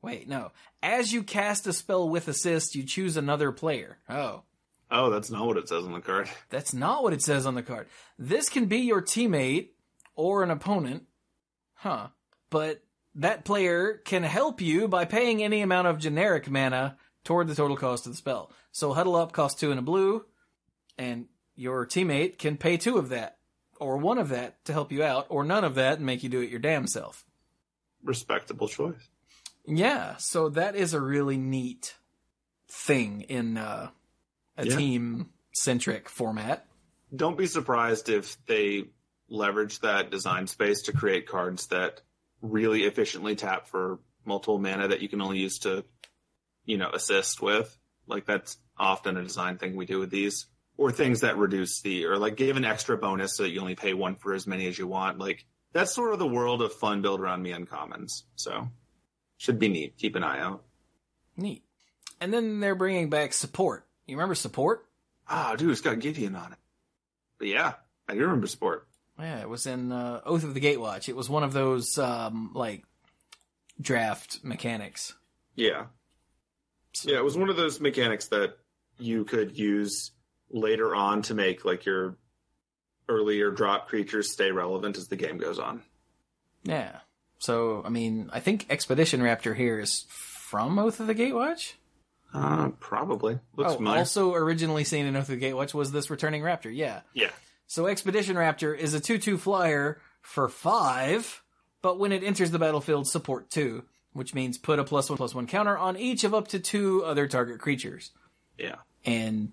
Wait, no. As you cast a spell with assist, you choose another player. Oh, that's not what it says on the card. That's not what it says on the card. This can be your teammate or an opponent. But that player can help you by paying any amount of generic mana toward the total cost of the spell. So Huddle Up costs 2 and a blue, and your teammate can pay 2 of that, or 1 of that to help you out, or none of that and make you do it your damn self. Respectable choice. Yeah, so that is a really neat thing in a team-centric format. Don't be surprised if they leverage that design space to create cards that really efficiently tap for multiple mana that you can only use to, assist with. Like, that's often a design thing we do with these. Or things that reduce or like give an extra bonus so that you only pay 1 for as many as you want. Like, that's sort of the world of fun build around me uncommons. So, should be neat. Keep an eye out. Neat. And then they're bringing back support. You remember support? Ah, dude, it's got Gideon on it. But yeah, I do remember support. Yeah, it was in Oath of the Gatewatch. It was one of those, draft mechanics. Yeah. So, yeah, it was one of those mechanics that you could use later on to make, like, your earlier drop creatures stay relevant as the game goes on. Yeah. So, I mean, I think Expedition Raptor here is from Oath of the Gatewatch? Probably. Looks familiar. Also originally seen in Oath of the Gatewatch was this returning Raptor, yeah. Yeah. So Expedition Raptor is a 2/2 flyer for 5, but when it enters the battlefield, support 2, which means put a +1/+1 counter on each of up to 2 other target creatures. Yeah. And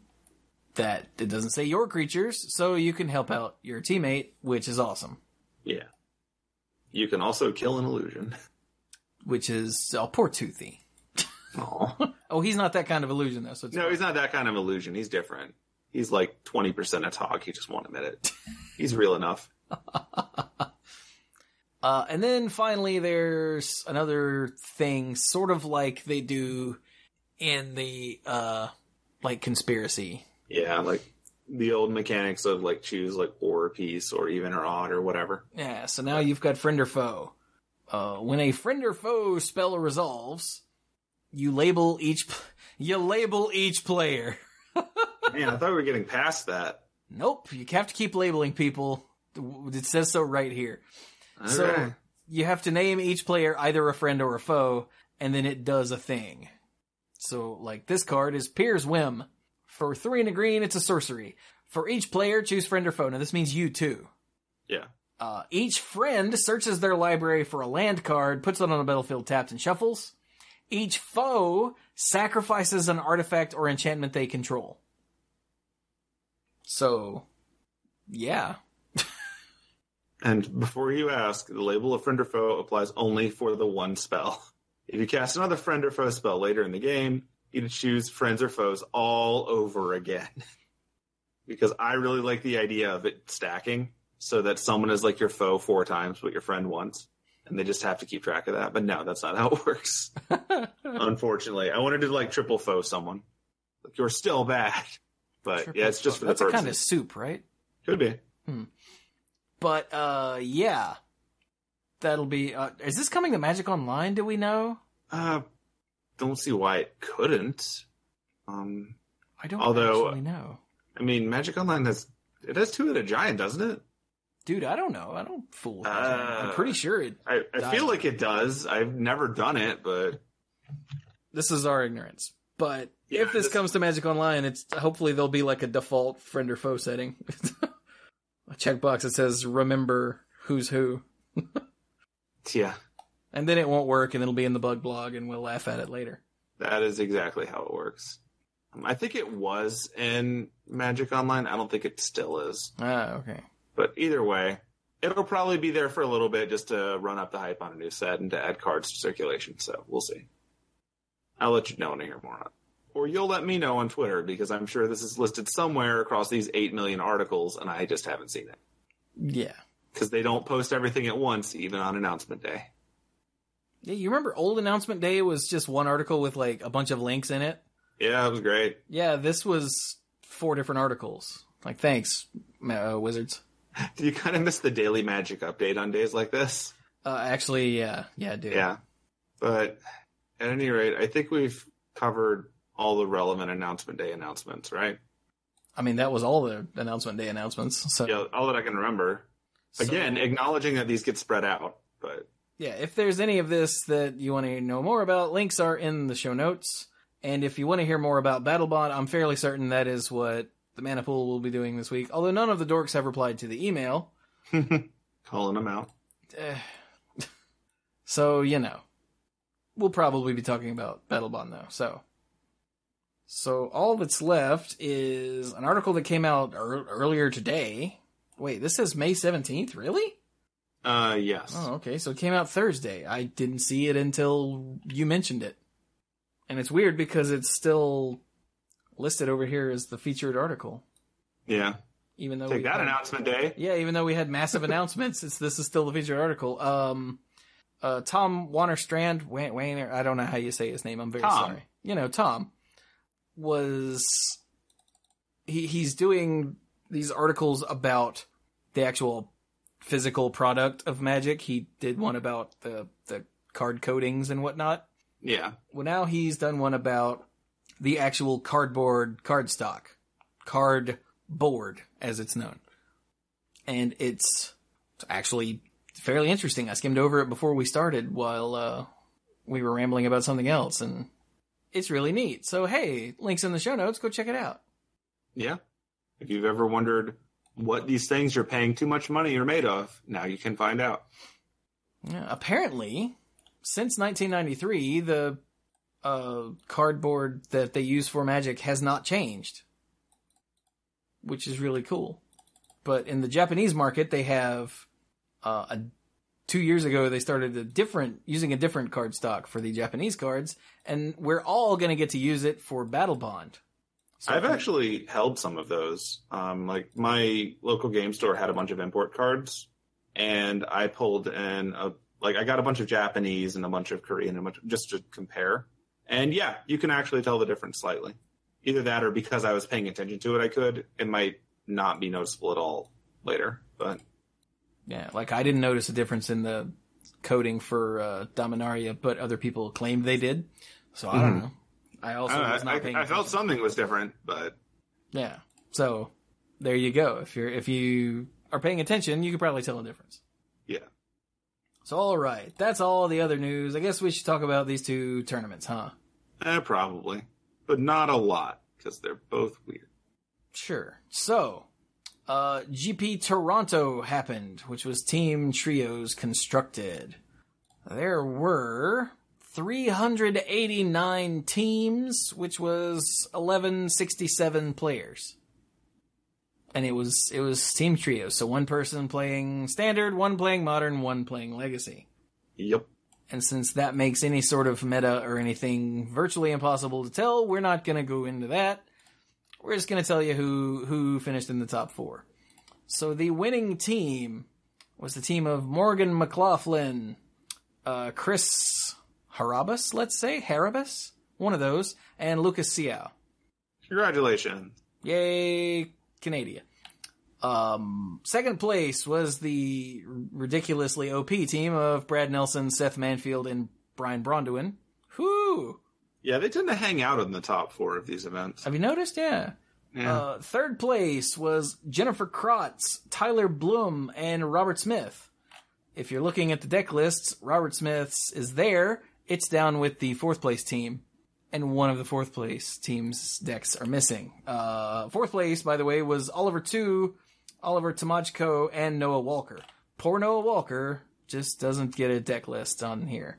that it doesn't say your creatures, so you can help out your teammate, which is awesome. Yeah. You can also kill an illusion. Which is, poor Toothy. Aww. Oh, he's not that kind of illusion, though. So no, he's not that kind of illusion. He's different. He's like 20% a Tog. He just won't admit it. He's real enough. And then finally, there's another thing, sort of like they do in the, Conspiracy. Yeah, like the old mechanics of, like, choose, like, or piece or even or odd or whatever. Yeah, so now you've got friend or foe. When a friend or foe spell resolves, you label each player. Man, I thought we were getting past that. Nope, you have to keep labeling people. It says so right here. All so right. You have to name each player either a friend or a foe, and then it does a thing. So, like, this card is Pier's Whim. For 3 and a green, it's a sorcery. For each player, choose friend or foe. Now, this means you too. Yeah. Each friend searches their library for a land card, puts it on the battlefield tapped, and shuffles. Each foe sacrifices an artifact or enchantment they control. So, yeah. And before you ask, the label of friend or foe applies only for the one spell. If you cast another friend or foe spell later in the game, you choose friends or foes all over again. Because I really like the idea of it stacking, so that someone is like your foe 4 times what your friend once. And they just have to keep track of that. But no, that's not how it works. Unfortunately. I wanted to, like, triple foe someone. Like, you're still bad. But triple, yeah, it's just for the purposes. That's a kind of soup, right? Could be. But, yeah. That'll be... is this coming to Magic Online, do we know? Don't see why it couldn't. I don't actually know. I mean, Magic Online has 2-headed giant, doesn't it? Dude, I don't know. I don't fool with that. I'm pretty sure it... I feel like it does. I've never done it, but... This is our ignorance. But yeah, if this comes to Magic Online, it's hopefully there'll be like a default friend or foe setting. A checkbox that says, remember who's who. Yeah. And then it won't work, and it'll be in the bug blog, and we'll laugh at it later. That is exactly how it works. I think it was in Magic Online. I don't think it still is. Okay. But either way, it'll probably be there for a little bit just to run up the hype on a new set and to add cards to circulation. So we'll see. I'll let you know when I hear more on it. Or you'll let me know on Twitter, because I'm sure this is listed somewhere across these 8 million articles, and I just haven't seen it. Yeah. Because they don't post everything at once, even on announcement day. Yeah, you remember old announcement day was just one article with like a bunch of links in it? Yeah, it was great. Yeah, this was 4 different articles. Like, thanks, Wizards. Do you kind of miss the daily Magic update on days like this? Actually, yeah. Yeah, I do. Yeah. But at any rate, I think we've covered all the relevant announcement day announcements, right? I mean, that was all the announcement day announcements. So yeah, all that I can remember. Again, acknowledging that these get spread out, but yeah, if there's any of this that you want to know more about, links are in the show notes. And if you want to hear more about Battlebond, I'm fairly certain that is what the Mana Pool will be doing this week. Although none of the dorks have replied to the email. Calling them out. So, we'll probably be talking about Battlebond though. So all that's left is an article that came out earlier today. Wait, this says May 17th? Really? Yes. Oh, okay. So it came out Thursday. I didn't see it until you mentioned it. And it's weird because it's still listed over here as the featured article. Yeah. Even though Take that announcement day. Yeah, even though we had massive announcements, this is still the featured article. Tom Wannerstrand, Wayne, I don't know how you say his name. I'm very sorry. Tom was he's doing these articles about the actual physical product of Magic. He did one about the card coatings and whatnot. Yeah. Well, now he's done one about the actual cardboard cardstock. Cardboard, as it's known. And it's actually fairly interesting. I skimmed over it before we started while we were rambling about something else, and it's really neat. So, hey, links in the show notes. Go check it out. Yeah. If you've ever wondered what these things you're paying too much money are made of, now you can find out. Yeah, apparently, since 1993, the cardboard that they use for Magic has not changed, which is really cool. But in the Japanese market, they have 2 years ago they started using a different cardstock for the Japanese cards, and we're all going to get to use it for Battlebond. So I've actually held some of those. Like my local game store had a bunch of import cards, and I pulled in I got a bunch of Japanese and a bunch of Korean, just to compare. And yeah, you can actually tell the difference slightly. Either that, or because I was paying attention to it, it might not be noticeable at all later. But yeah, like I didn't notice a difference in the coding for Dominaria, but other people claimed they did. So I don't know. I also was not paying attention. I felt something was different, but yeah. So there you go. If you are paying attention, you could probably tell a difference. Yeah. So all right, that's all the other news. I guess we should talk about these 2 tournaments, huh? Probably, but not a lot because they're both weird. Sure. So, GP Toronto happened, which was Team Trios constructed. There were 389 teams, which was 1167 players. And it was Team Trios, so one person playing Standard, one playing Modern, one playing Legacy. Yep. And since that makes any sort of meta or anything virtually impossible to tell, we're not going to go into that. We're just going to tell you who finished in the top 4. So the winning team was the team of Morgan McLaughlin, Chris Harabas, Harabas? One of those, and Lucas Siao. Congratulations. Yay, Canada. Second place was the ridiculously OP team of Brad Nelson, Seth Manfield, and Brian Bronduin. Whoo! Yeah, they tend to hang out in the top 4 of these events. Have you noticed? Yeah. Third place was Jennifer Krotz, Tyler Bloom, and Robert Smith. If you're looking at the deck lists, Robert Smith's is there. It's down with the 4th place team. And one of the 4th place team's decks are missing. 4th place, by the way, was Oliver 2, Oliver Tomachko, and Noah Walker. Poor Noah Walker just doesn't get a deck list on here.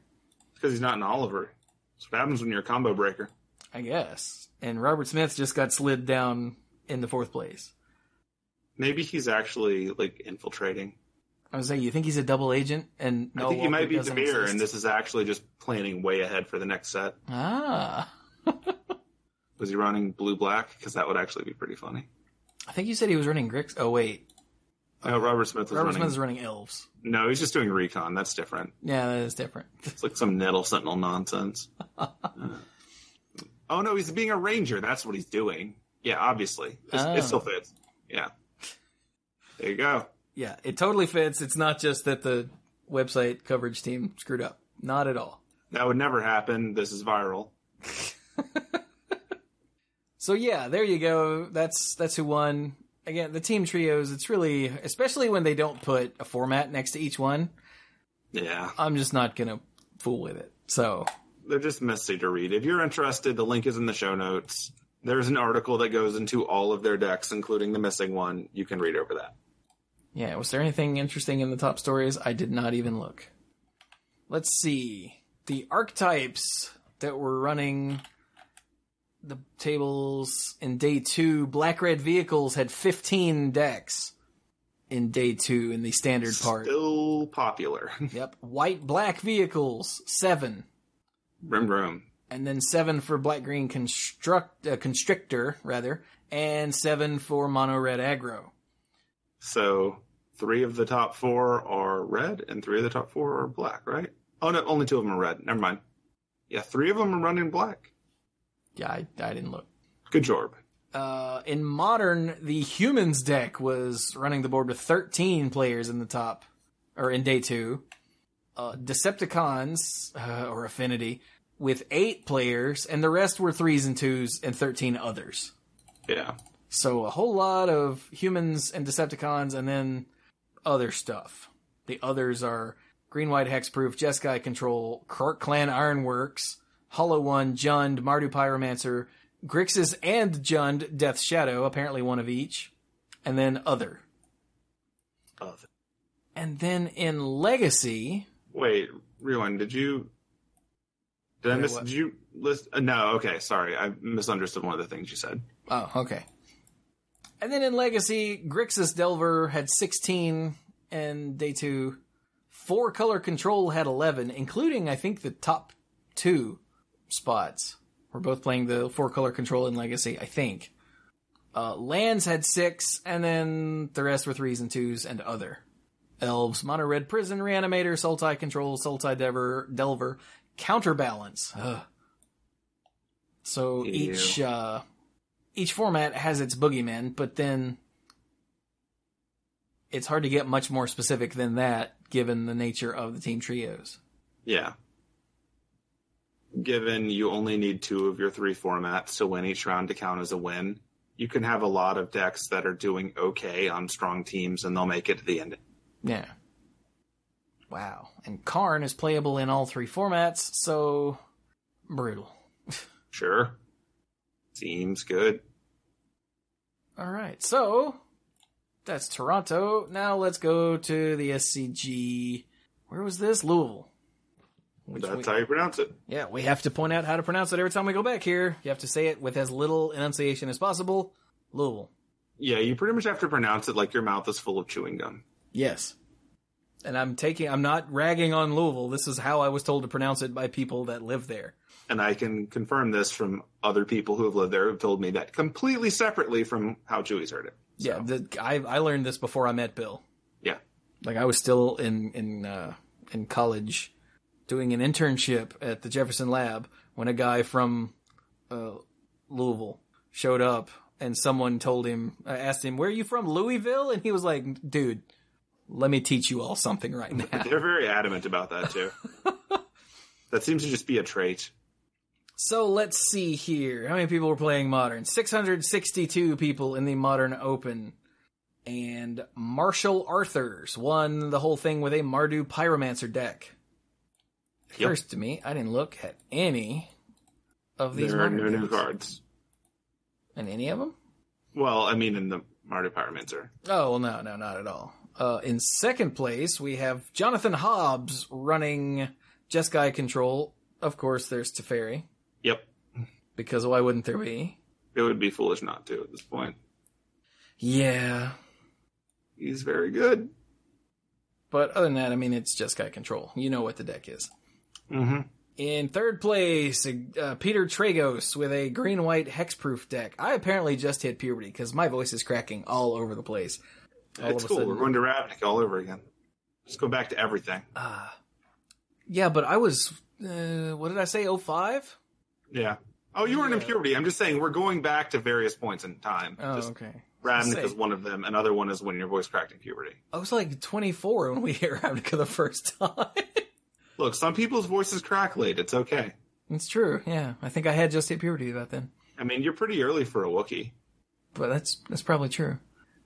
Because he's not an Oliver. That's what happens when you're a combo breaker. I guess. And Robert Smith just got slid down in the 4th place. Maybe he's actually, infiltrating. I was saying, you think he's a double agent? And I think he might be Demir, and this is actually just planning way ahead for the next set. Ah. Was he running blue-black? Because that would actually be pretty funny. I think you said he was running Grix. Oh, wait. No, Robert Smith is running elves. No, he's just doing recon. That's different. Yeah, that is different. It's like some Nettle Sentinel nonsense. Oh, no, he's being a ranger. That's what he's doing. Yeah, obviously. It still fits. Yeah. There you go. Yeah, it totally fits. It's not just that the website coverage team screwed up. Not at all. That would never happen. This is viral. So yeah, there you go. That's who won. Again, the team trios, it's really, especially when they don't put a format next to each one. Yeah. I'm just not going to fool with it. So they're just messy to read. If you're interested, the link is in the show notes. There's an article that goes into all of their decks, including the missing one. You can read over that. Yeah, was there anything interesting in the top stories? I did not even look. Let's see. The archetypes that were running the tables in day 2, black-red vehicles had 15 decks in day 2 in the standard part. Still popular. Yep. White-black vehicles, 7. Room. And then 7 for black-green constrictor, and 7 for mono-red aggro. So 3 of the top 4 are red, and 3 of the top 4 are black, right? Oh, no, only 2 of them are red. Never mind. Yeah, 3 of them are running black. Yeah, I didn't look. Good job. In Modern, the Humans deck was running the board with 13 players in the top, or in day 2. Decepticons, or Affinity, with 8 players, and the rest were 3s and 2s and 13 others. Yeah. So a whole lot of Humans and Decepticons, and then other stuff. The others are Green-White Hexproof, Jeskai Control, Krark Clan Ironworks, Hollow One, Jund, Mardu Pyromancer, Grixis and Jund, Death's Shadow, apparently one of each, and then Other. And then in Legacy... Wait, rewind, did you list... no, okay, sorry, I misunderstood one of the things you said. Oh, okay. And then in Legacy, Grixis Delver had 16 in day 2. 4 Color Control had 11, including, I think, the top 2 spots. We're both playing the 4 Color Control in Legacy, I think. Lands had 6, and then the rest were 3s and 2s and Other. Elves, Mono Red Prison, Reanimator, Sultai Control, Sultai Delver, Counterbalance. Ugh. So each format has its boogeyman, but then it's hard to get much more specific than that, given the nature of the team trios. Yeah. Given you only need 2 of your 3 formats to win each round to count as a win, you can have a lot of decks that are doing okay on strong teams, and they'll make it to the end. Yeah. Wow. And Karn is playable in all 3 formats, so brutal. Sure. Seems good. All right, so that's Toronto. Now let's go to the SCG. Where was this? Louisville. That's how you pronounce it. Yeah, we have to point out how to pronounce it every time we go back here. You have to say it with as little enunciation as possible. Louisville. Yeah, you pretty much have to pronounce it like your mouth is full of chewing gum. Yes. And I'm not ragging on Louisville. This is how I was told to pronounce it by people that live there. And I can confirm this from other people who have lived there who have told me that completely separately from how Chewie's heard it. So. Yeah, I learned this before I met Bill. Yeah. Like, I was still in college doing an internship at the Jefferson Lab when a guy from Louisville showed up, and someone asked him, "Where are you from, Louisville?" And he was like, "Dude, let me teach you all something right now." They're very adamant about that, too. That seems to just be a trait. So let's see here. How many people were playing Modern? 662 people in the Modern Open. And Marshall Arthurs won the whole thing with a Mardu Pyromancer deck. Yep. First to me, I didn't look at any of these There are Modern no new decks. cards. In any of them? Well, I mean in the Mardu Pyromancer. Oh, well, no, not at all. In second place, we have Jonathan Hobbs running Jeskai Control. Of course, there's Teferi. Yep. Because why wouldn't there be? It would be foolish not to at this point. Yeah. He's very good. But other than that, I mean, it's Jeskai Control. You know what the deck is. Mm-hmm. In third place, Peter Tragos with a green-white hexproof deck. I apparently just hit puberty because my voice is cracking all over the place. It's cool. We're going to Ravnica all over again. Just go back to everything. Yeah, but I was, what did I say, 05? Yeah. Oh, you weren't in puberty. I'm just saying we're going back to various points in time. Oh, just okay. Ravnica is one of them. Another one is when your voice cracked in puberty. I was like 24 when we hit Ravnica the first time. Look, some people's voices crack late. It's okay. It's true, yeah. I think I had just hit puberty about then. I mean, you're pretty early for a Wookiee. But that's probably true.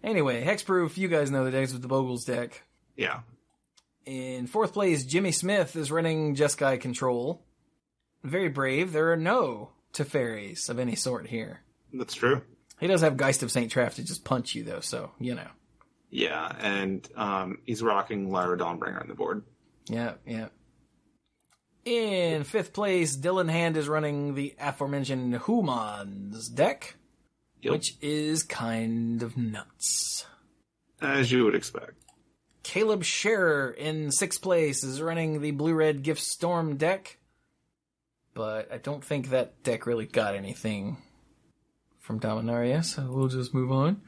Anyway, Hexproof, you guys know the decks with the Bogles deck. Yeah. In fourth place, Jimmy Smith is running Jeskai Control. Very brave. There are no Teferis of any sort here. That's true. He does have Geist of St. Traff to just punch you, though, so, you know. Yeah, and he's rocking Lyra Dawnbringer on the board. Yeah. In fifth place, Dylan Hand is running the aforementioned Humans deck, which is kind of nuts. As you would expect. Caleb Scherer in sixth place is running the Blue-Red Gift Storm deck, but I don't think that deck really got anything from Dominaria, so we'll just move on.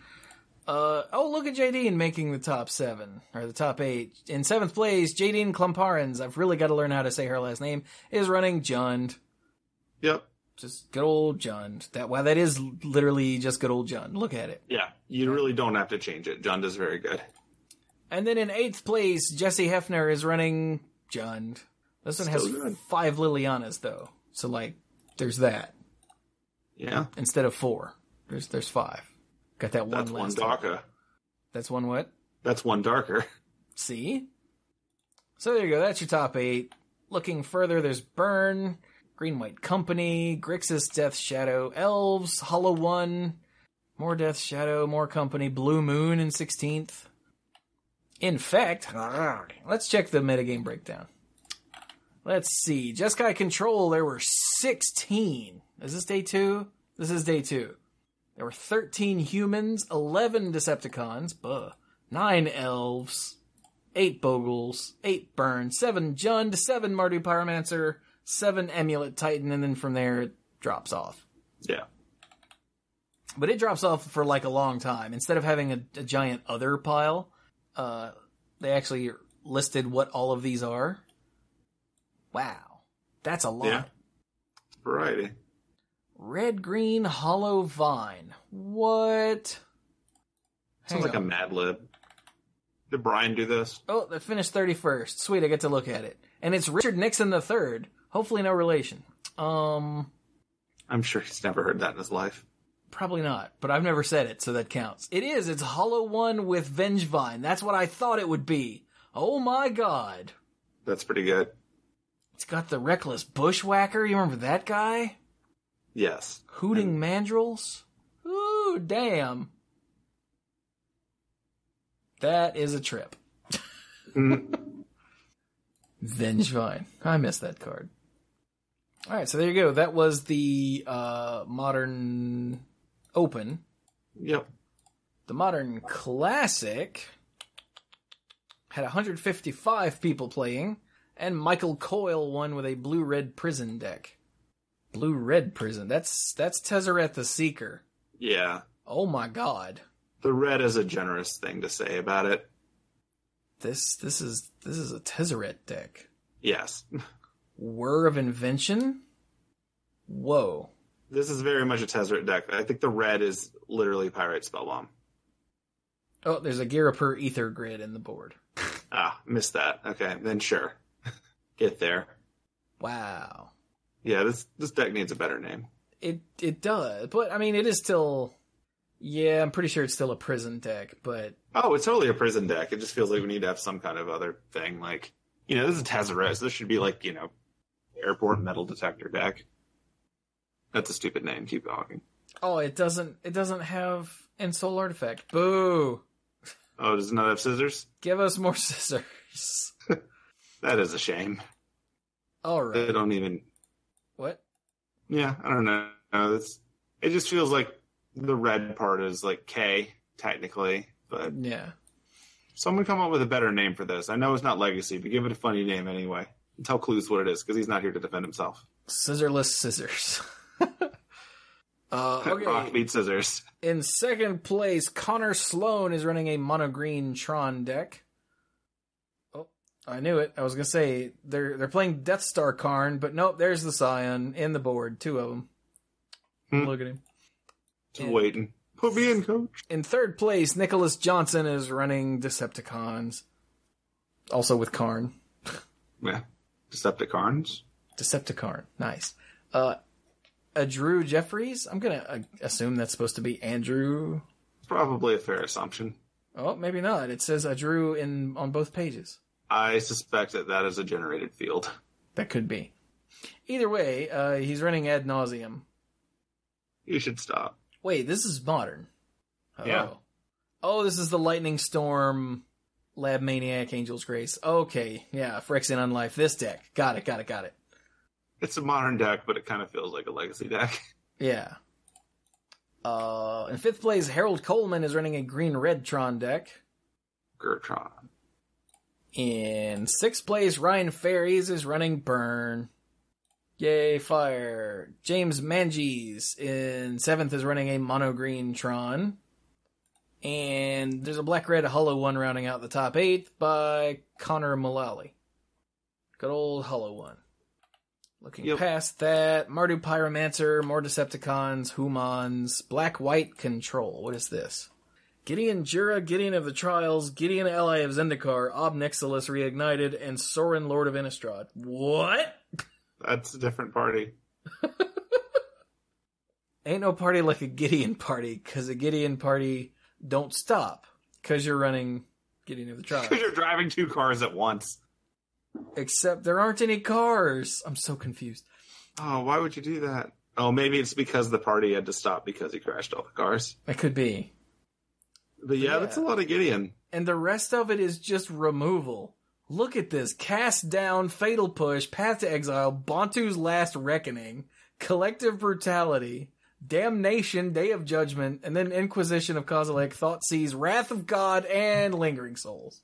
Look at JD making the top 7, or the top 8. In 7th place, JD Klamparens, I've really got to learn how to say her last name, is running Jund. Yep. Just good old Jund. That is literally just good old Jund. Look at it. Yeah, you really don't have to change it. Jund is very good. And then in 8th place, Jesse Hefner is running Jund. This one has 5 Lilianas, though. So, there's that. Yeah. Instead of 4. There's 5. Got that one. That's one darker. That's one what? That's one darker. See? So there you go. That's your top 8. Looking further, there's Burn, Green-White Company, Grixis, Death Shadow, Elves, Hollow One, more Death Shadow, more Company, Blue Moon in 16th. In fact, let's check the metagame breakdown. Let's see. Jeskai Control, there were 16. Is this day 2? This is day 2. There were 13 humans, 11 Decepticons, 9 elves, 8 Bogles, 8 Burn, 7 Jund, 7 Mardu Pyromancer, 7 Amulet Titan, and then from there it drops off. Yeah. But it drops off for a long time. Instead of having a giant other pile, they actually listed what all of these are. Wow. That's a lot. Yeah. Variety. Red, green, hollow vine. What? Sounds like a Mad Lib. Did Brian do this? Oh, that finished 31st. Sweet, I get to look at it. And it's Richard Nixon III. Hopefully no relation. I'm sure he's never heard that in his life. Probably not, but I've never said it, so that counts. It is. It's Hollow One with Vengevine. That's what I thought it would be. Oh my god. That's pretty good. It's got the Reckless Bushwhacker. You remember that guy? Yes. Hooting Mandrills? Ooh, damn. That is a trip. Vengevine. I missed that card. Alright, so there you go. That was the Modern Open. Yep. The Modern Classic had 155 people playing, and Michael Coyle won with a Blue-Red Prison deck. Blue-Red Prison. That's Tezzeret the Seeker. Yeah. Oh my god. The red is a generous thing to say about it. This is a Tezzeret deck. Yes. Whir of Invention? Whoa. This is very much a Tezzeret deck. I think the red is literally Pyrite Spellbomb. Oh, there's a Garapur Ether Grid in the board. Missed that. Okay, then sure. Get there. Wow. Yeah, this deck needs a better name. It does, but I mean, it is still... Yeah, I'm pretty sure it's still a prison deck, but... Oh, it's totally a prison deck. It just feels like we need to have some kind of other thing. Like, this is Tezzeret, so this should be like, Airport Metal Detector deck. That's a stupid name. Keep talking. Oh, it doesn't have Ensoul Artifact. Boo! Oh, does it not have scissors? Give us more scissors. That is a shame. All right. They don't even... What? Yeah, I don't know. It just feels like the red part is like K, technically, but... Yeah. Someone come up with a better name for this. I know it's not Legacy, but give it a funny name anyway. Tell Cluze what it is, because he's not here to defend himself. Scissorless scissors. Okay. Rock beat scissors. In second place, Connor Sloan is running a mono green Tron deck. Oh, I knew it. I was gonna say they're playing Death Star Karn, but nope. There's the Scion in the board. 2 of them. Look at him. Just waiting. Put me in, coach. In third place, Nicholas Johnson is running Decepticons. Also with Karn. Yeah. Decepticons. Decepticarn. Nice. Drew Jeffries? I'm going to assume that's supposed to be Andrew. Probably a fair assumption. Oh, maybe not. It says Drew on both pages. I suspect that is a generated field. That could be. Either way, he's running Ad Nauseam. You should stop. Wait, this is modern. Oh. Yeah. Oh, this is the Lightning Storm, Lab Maniac, Angel's Grace. Okay, yeah, Phyrexian Unlife. This deck. Got it. It's a modern deck, but it kind of feels like a legacy deck. Yeah. In fifth place, Harold Coleman is running a green-red Tron deck. Gertron. In sixth place, Ryan Ferries is running Burn. Yay, fire. James Manges in seventh is running a mono-green Tron. And there's a black-red hollow one rounding out the top 8 by Connor Mullally. Good old hollow one. Looking past that, Mardu Pyromancer, more Decepticons, Humans, Black-White Control. What is this? Gideon Jura, Gideon of the Trials, Gideon Ally of Zendikar, Ob Nixilis Reignited, and Sorin Lord of Innistrad. What? That's a different party. Ain't no party like a Gideon party, because a Gideon party don't stop, because you're running Gideon of the Trials. Because you're driving 2 cars at once. Except there aren't any cars. I'm so confused. Oh, why would you do that? Oh, maybe it's because the party had to stop because he crashed all the cars. It could be. But yeah, that's a lot of Gideon. And the rest of it is just removal. Look at this. Cast Down, Fatal Push, Path to Exile, Bantu's Last Reckoning, Collective Brutality, Damnation, Day of Judgment, and then Inquisition of Kozilek, Thoughtseize, Wrath of God, and Lingering Souls.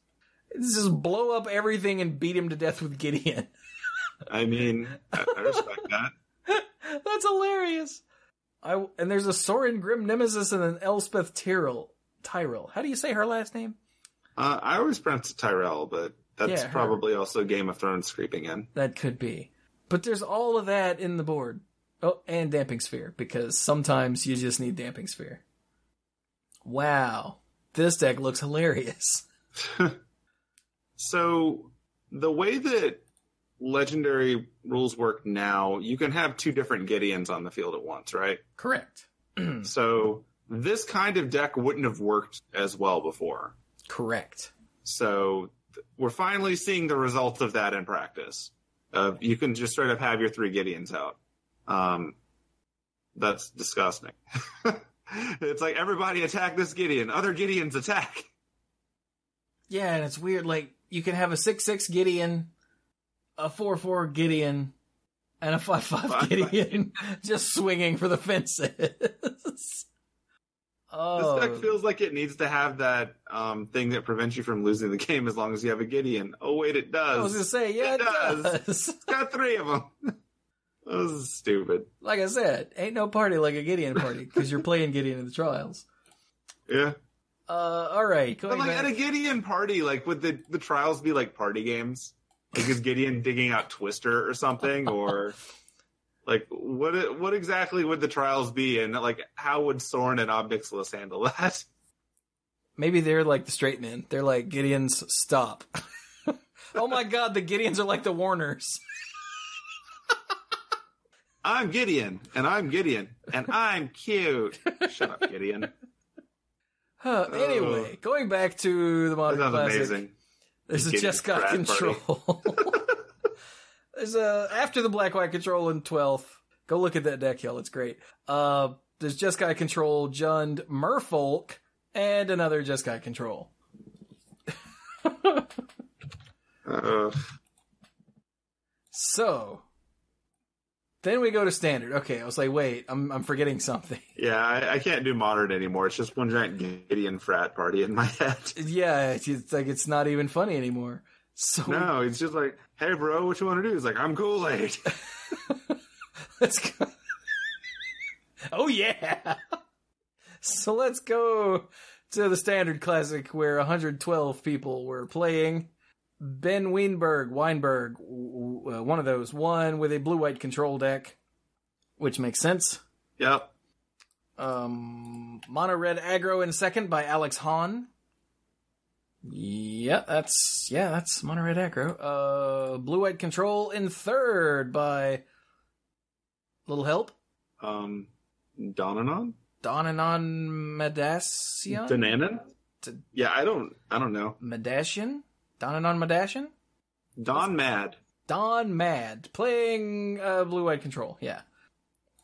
It's just blow up everything and beat him to death with Gideon. I mean, I respect that. That's hilarious. And there's a Sorin Grim Nemesis and an Elspeth Tyrell. How do you say her last name? I always pronounce it Tyrell, but that's probably also Game of Thrones creeping in. That could be. But there's all of that in the board. Oh, and Damping Sphere, because sometimes you just need Damping Sphere. Wow. This deck looks hilarious. So, the way that Legendary rules work now, you can have 2 different Gideons on the field at once, right? Correct. So, this kind of deck wouldn't have worked as well before. Correct. So, we're finally seeing the results of that in practice. You can just straight up have your 3 Gideons out. That's disgusting. It's like, everybody attack this Gideon. Other Gideons attack. Yeah, and it's weird. Like, you can have a 6/6 Gideon, a 4/4 Gideon, and a 5/5 Gideon just swinging for the fences. Oh. This deck feels like it needs to have that thing that prevents you from losing the game as long as you have a Gideon. Oh, wait, it does. I was going to say, yeah, it does. It's got 3 of them. This is stupid. Like I said, ain't no party like a Gideon party, because you're playing Gideon in the Trials. Yeah. All right. But like at a Gideon party, like would the trials be like party games? Like is Gideon digging out Twister or something, or like what exactly would the trials be, and like how would Sorin and Ob Nixilis handle that? Maybe they're like the straight men. They're like Gideons. Stop. Oh my God, the Gideons are like the Warners. I'm Gideon, and I'm Gideon, and I'm cute. Shut up, Gideon. Anyway, going back to the Modern Classic. Amazing. There's a Jeskai Control. There's after the Black-White Control in 12th. Go look at that deck, y'all. It's great. There's Jeskai Control, Jund, Merfolk, and another Jeskai Control. So, then we go to Standard. Okay, I was like, wait, I'm forgetting something. Yeah, I can't do Modern anymore. It's just one giant Gideon frat party in my head. Yeah, it's like it's not even funny anymore. So no, it's just like, hey, bro, what you want to do? He's like, I'm Kool-Aid. let's go. Oh, yeah. So let's go to the standard classic where 112 people were playing. Ben Weinberg, one of those, won with a blue-white control deck, which makes sense. Yep. Mono red aggro in second by Alex Hahn. Yeah, that's mono red aggro. Blue white control in third by little help. Donanon Medasian? Dananan? Yeah, I don't know. Medasian? Donanon Medasian? Don Mad Playing blue white control, yeah.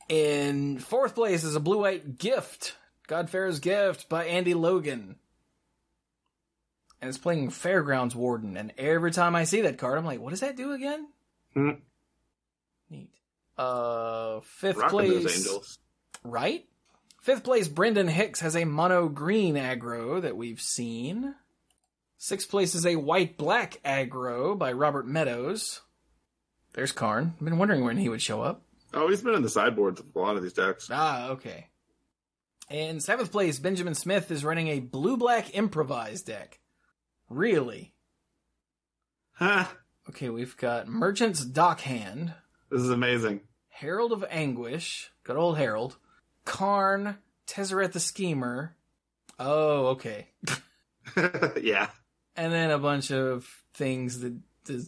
In fourth place is a blue white gift. Godfarer's Gift by Andy Logan. And it's playing Fairgrounds Warden. And every time I see that card, I'm like, what does that do again? Neat. Fifth Rockin' place. Those Angels. Right? Fifth place, Brendan Hicks has a mono green aggro that we've seen. Sixth place is a white-black aggro by Robert Meadows. There's Karn. I've been wondering when he would show up. Oh, he's been in the sideboards of a lot of these decks. Ah, okay. In seventh place, Benjamin Smith is running a blue-black improvised deck. Really? Huh. Okay, we've got Merchant's Dockhand. This is amazing. Herald of Anguish. Good old Herald. Karn. Tezzeret the Schemer. Oh, okay. Yeah. And then a bunch of things, the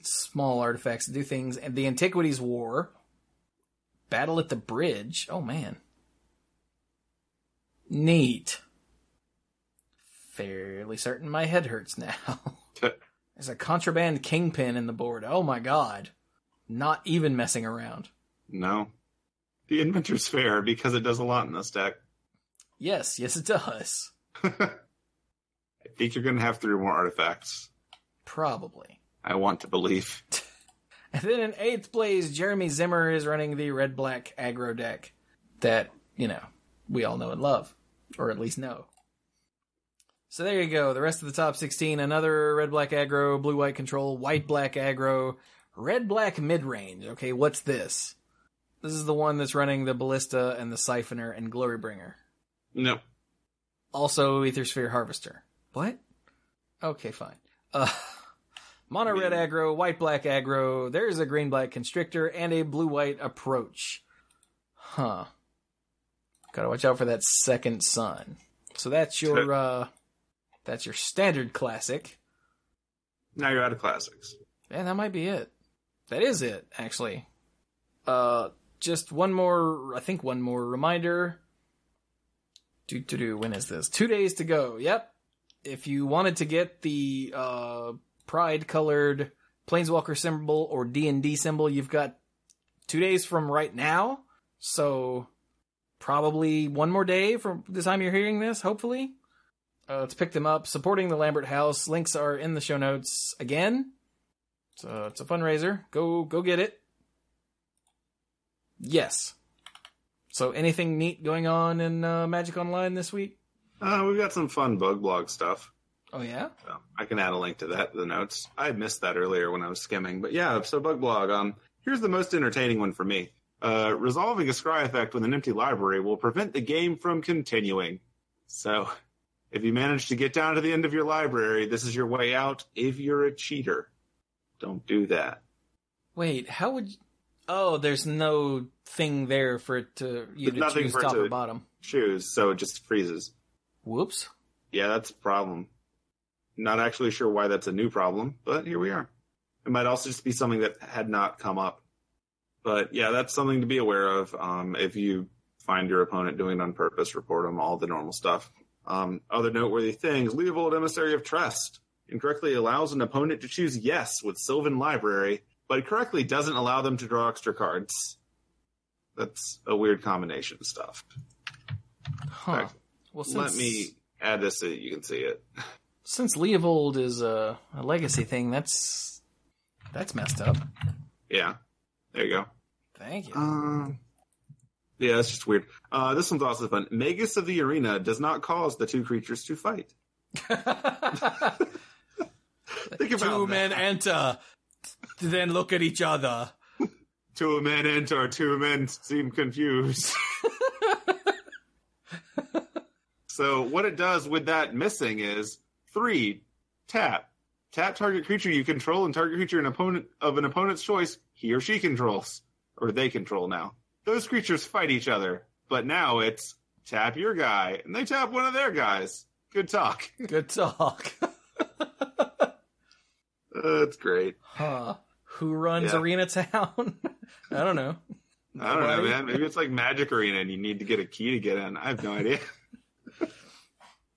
small artifacts that do things. And the Antiquities War. Battle at the Bridge. Oh, man. Neat. Fairly certain my head hurts now. There's a Contraband Kingpin in the board. Oh, my God. Not even messing around. No. The Inventor's fair because it does a lot in this deck. Yes, it does. I think you're going to have 3 more artifacts. Probably. I want to believe. And then in eighth place, Jeremy Zimmer is running the red-black aggro deck that, we all know and love. Or at least know. So there you go. The rest of the top 16, another red-black aggro, blue-white control, white-black aggro, red-black mid-range. Okay, what's this? This is the one that's running the Ballista and the Siphoner and Glorybringer. No. Also Aethersphere Harvester. What? Okay, fine. Mono red aggro, white black aggro, there's a green black constrictor, and a blue white approach. Huh. Gotta watch out for that second sun. So that's your standard classic. Now you're out of classics. Yeah, that might be it. That is it, actually. Just one more reminder. When is this? 2 days to go. Yep. If you wanted to get the pride-colored Planeswalker symbol or D&D symbol, you've got 2 days from right now. So probably one more day from the time you're hearing this, hopefully. To pick them up. Supporting the Lambert House. Links are in the show notes again. So it's a fundraiser. Go get it. Yes. So anything neat going on in Magic Online this week? We've got some fun bug blog stuff. Oh, yeah? So I can add a link to that to the notes. I missed that earlier when I was skimming. But yeah, so bug blog. Here's the most entertaining one for me. Resolving a scry effect with an empty library will prevent the game from continuing. So if you manage to get down to the end of your library, this is your way out if you're a cheater. Don't do that. Wait, how would... Oh, there's no thing there for it to choose top or bottom. Choose, so it just freezes. Whoops. Yeah, that's a problem. Not actually sure why that's a new problem, but here we are. It might also just be something that had not come up. But yeah, that's something to be aware of. If you find your opponent doing it on purpose, report them, all the normal stuff. Other noteworthy things, Leovold Emissary of Trust incorrectly allows an opponent to choose yes with Sylvan Library, but it correctly doesn't allow them to draw extra cards. That's a weird combination of stuff. Huh. Well, let me add this so that you can see it. Since Leovold is a legacy thing, that's messed up. Yeah. There you go. Thank you. Yeah, it's just weird. This one's also fun. Magus of the Arena does not cause the 2 creatures to fight. Think about Two men enter, then look at each other. Two men enter, two men seem confused. So what it does with that missing is 3, tap. Tap target creature you control and target creature of an opponent's choice he or she controls. Or they control now. Those creatures fight each other. But now it's tap your guy, and they tap one of their guys. Good talk. Good talk. That's great. Huh. Who runs Arena Town? I don't know. I don't know, man. Maybe it's like Magic Arena and you need to get a key to get in. I have no idea.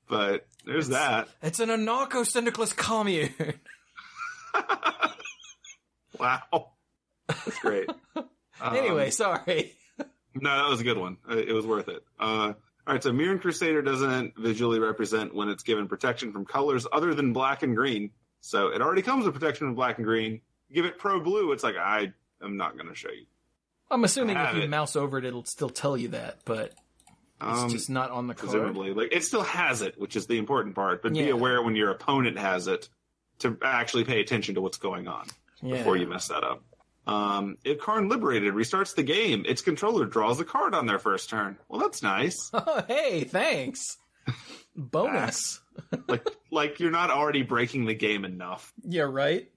But there's that. It's an anarcho-syndicalist commune. Wow. That's great. Anyway, sorry. No, that was a good one. It was worth it. All right, so Mirren Crusader doesn't visually represent when it's given protection from colors other than black and green. So it already comes with protection from black and green. Give it pro blue, it's like, I am not going to show you. I'm assuming if you mouse over it, it'll still tell you that, but it's just not on the card. Presumably. Like, it still has it, which is the important part, but be aware when your opponent has it to actually pay attention to what's going on before you mess that up. If Karn Liberated restarts the game, its controller draws a card on their first turn. Well, that's nice. Oh, hey, thanks. Bonus. like you're not already breaking the game enough. Yeah, right?